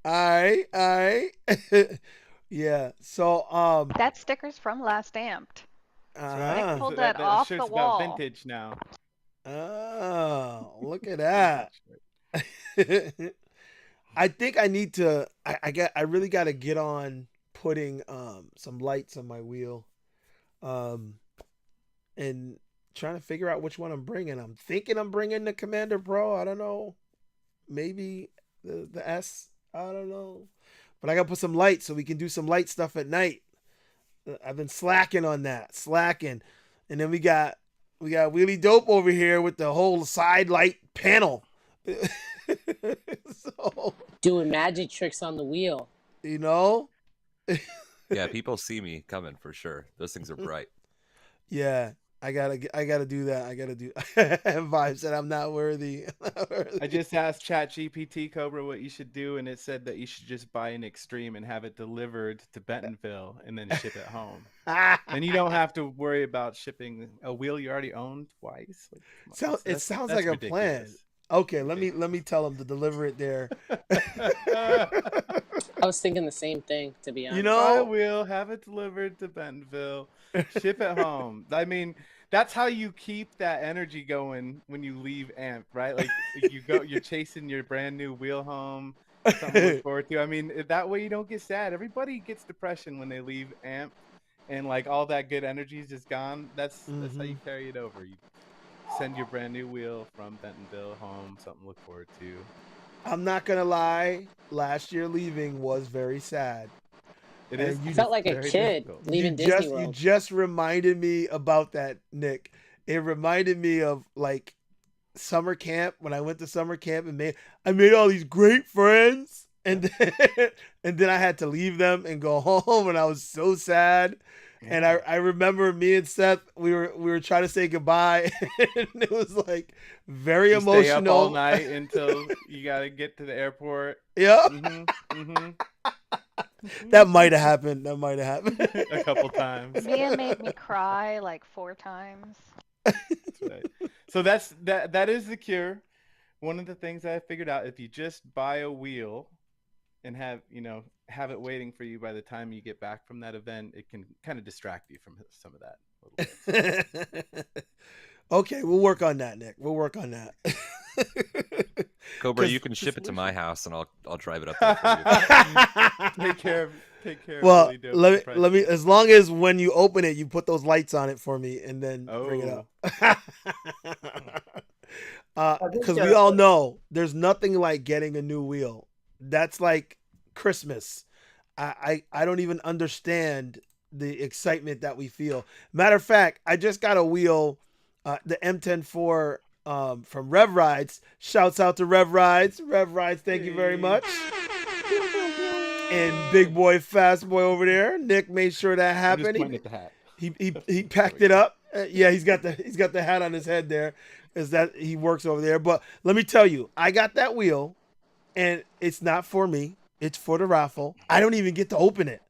All right. Yeah. So That sticker's from last Amped. uh-huh. Pulled that off shirt's the wall. about vintage now. Oh, look at that. I think I need to I really got to get on putting some lights on my wheel. And trying to figure out which one I'm bringing. I'm thinking I'm bringing the Commander Pro. I don't know. Maybe the S. I don't know. But I gotta put some light so we can do some light stuff at night. I've been slacking on that. Slacking. And then we got Wheelie Dope over here with the whole side light panel. So, Doing magic tricks on the wheel. you know? Yeah, people see me coming for sure. Those things are bright. Yeah. I gotta do that. I gotta do. Vibe said I'm not worthy. I just asked ChatGPT Cobra what you should do, and it said that you should just buy an Extreme and have it delivered to Bentonville and then ship it home. And you don't have to worry about shipping a wheel you already own twice. Like, it sounds that's like a ridiculous. plan. Okay, let me tell him to deliver it there. I was thinking the same thing, to be honest. You Buy a know, wheel, have it delivered to Bentonville, ship it home. I mean, that's how you keep that energy going when you leave AMP, right? Like you're chasing your brand new wheel home, something to look forward to. I mean, that way you don't get sad. Everybody gets depression when they leave AMP, and like all that good energy is just gone. That's how you carry it over. You send your brand new wheel from Bentonville home, something to look forward to. I'm not gonna lie. Last year leaving was very sad. It And is. you I felt like a very kid difficult. leaving Disney You World. just reminded me about that, Nick. It reminded me of like summer camp when I went to summer camp and I made all these great friends, and then, and then I had to leave them and go home, and I was so sad. And I remember me and Seth, we were trying to say goodbye, and it was like very emotional. Stay up all night until you gotta get to the airport. Yeah, Mm-hmm. that might have happened. That might have happened. A couple times. Mia made me cry like 4 times. That's right. So that is the cure. One of the things I figured out, if you just buy a wheel and have it waiting for you by the time you get back from that event, it can kind of distract you from some of that a little bit. Okay, we'll work on that, Nick. We'll work on that. Cobra, you can ship it to my house and I'll drive it up there for you. Take care of Well, Really dope let me surprises. as long as when you open it, you put those lights on it for me and then bring it up. Because we all know there's nothing like getting a new wheel. That's like Christmas. I don't even understand the excitement that we feel. Matter of fact, I just got a wheel, the M104 from Rev Rides. Shouts out to Rev Rides. Rev Rides, thank you very much. And big boy, fast boy over there, Nick made sure that I'm just happened. pointing at the hat. He packed it up. Yeah, he's got the hat on his head there. Is that he works over there? But let me tell you, I got that wheel, and it's not for me. It's for the raffle. I don't even get to open it.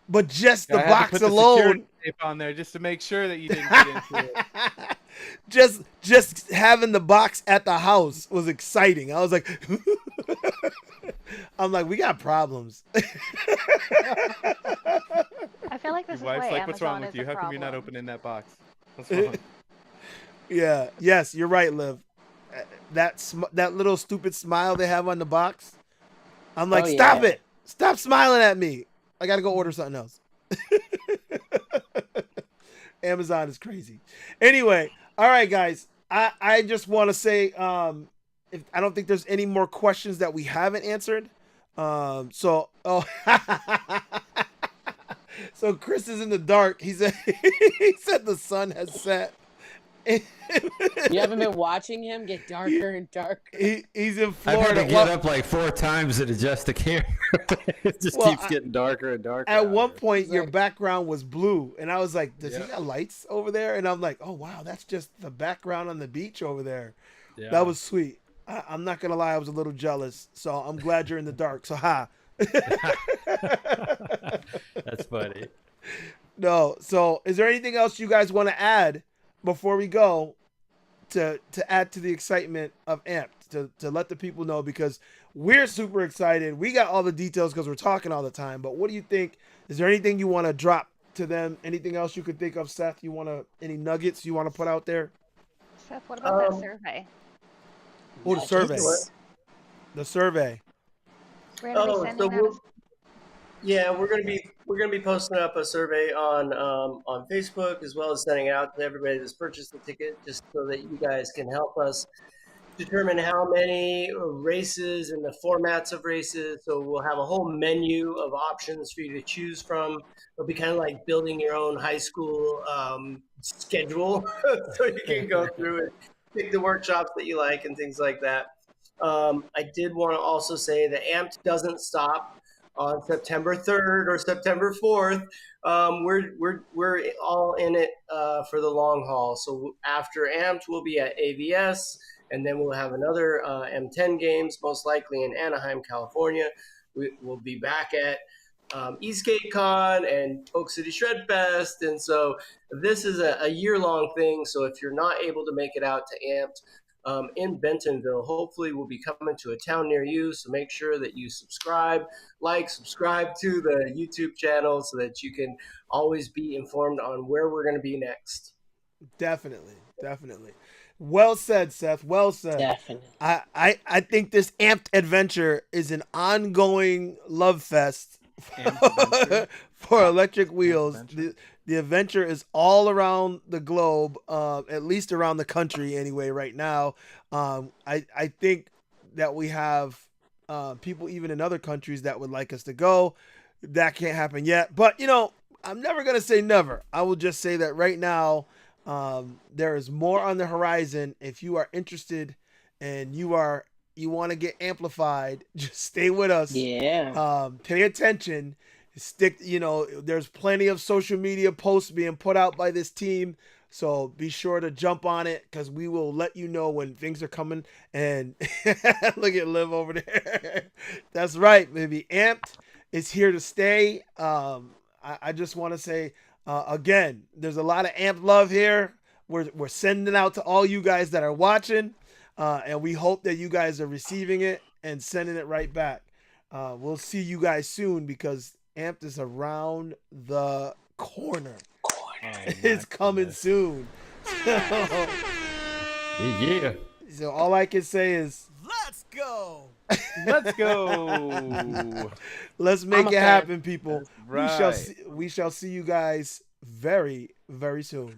But just the I had to box put the alone, security tape on there just to make sure that you didn't get into it. just having the box at the house was exciting. I was like, I'm like, we got problems. I feel like this Your is wife's why like, "What's wrong Amazon with is you? a How come you're not problem." opening that box? What's wrong?" Yeah. Yes, you're right, Liv. That little stupid smile they have on the box. I'm like, Oh, stop yeah. it. Stop smiling at me. I got to go order something else. Amazon is crazy. Anyway, all right, guys. I just want to say, if I don't think there's any more questions that we haven't answered. So Chris is in the dark. He said the sun has set. You haven't been watching him get darker and darker. He's in I've had Florida. to get up like 4 times and adjust the camera. It just keeps getting darker and darker. At out one here. point, your background was blue, and I was like, "Does he got lights over there?" And I'm like, "Oh wow, that's just the background on the beach over there." Yeah. That was sweet. I'm not gonna lie, I was a little jealous. So I'm glad you're in the dark. So ha. That's funny. No. So is there anything else you guys want to add before we go to add to the excitement of AMPED to let the people know, because we're super excited. We got all the details because we're talking all the time. But what do you think? Is there anything you want to drop to them? Anything else you could think of, Seth? Any nuggets you want to put out there? Seth, what about that survey? Oh, the survey. The survey. We're gonna be Oh, sending so out we'll, Yeah, we're gonna be posting up a survey on Facebook, as well as sending it out to everybody that's purchased the ticket, just so that you guys can help us determine how many races and the formats of races. So we'll have a whole menu of options for you to choose from. It'll be kind of like building your own high school schedule, so you can go through and pick the workshops that you like and things like that. I did want to also say that AMPED doesn't stop on September 3rd or September 4th. We're all in it for the long haul. So after AMPED, we'll be at AVS, and then we'll have another M10 games, most likely in Anaheim, California. We'll be back at Eastgate Con and Oak City Shred Fest. And so this is a year-long thing. So if you're not able to make it out to Amped in Bentonville, hopefully we'll be coming to a town near you. So make sure that you subscribe to the YouTube channel so that you can always be informed on where we're going to be next. Definitely. Well said, Seth. Well said. Definitely. I think this Amped adventure is an ongoing love fest for electric wheels. The adventure is all around the globe, at least around the country anyway. Right now, I think that we have people even in other countries that would like us to go. That can't happen yet, but I'm never gonna say never. I will just say that right now. There is more on the horizon. If you are interested and you want to get amplified, just stay with us. Yeah. Pay attention. Stick. There's plenty of social media posts being put out by this team. So be sure to jump on it because we will let you know when things are coming. And look at Liv over there. That's right, baby. Amped is here to stay. I just want to say, again, there's a lot of AMP love here. We're sending out to all you guys that are watching, and we hope that you guys are receiving it and sending it right back. We'll see you guys soon because AMP is around the corner. It's coming soon. Yeah. So all I can say is, let's go. Let's go. Let's make it happen, people. Right. We shall see you guys very, very soon.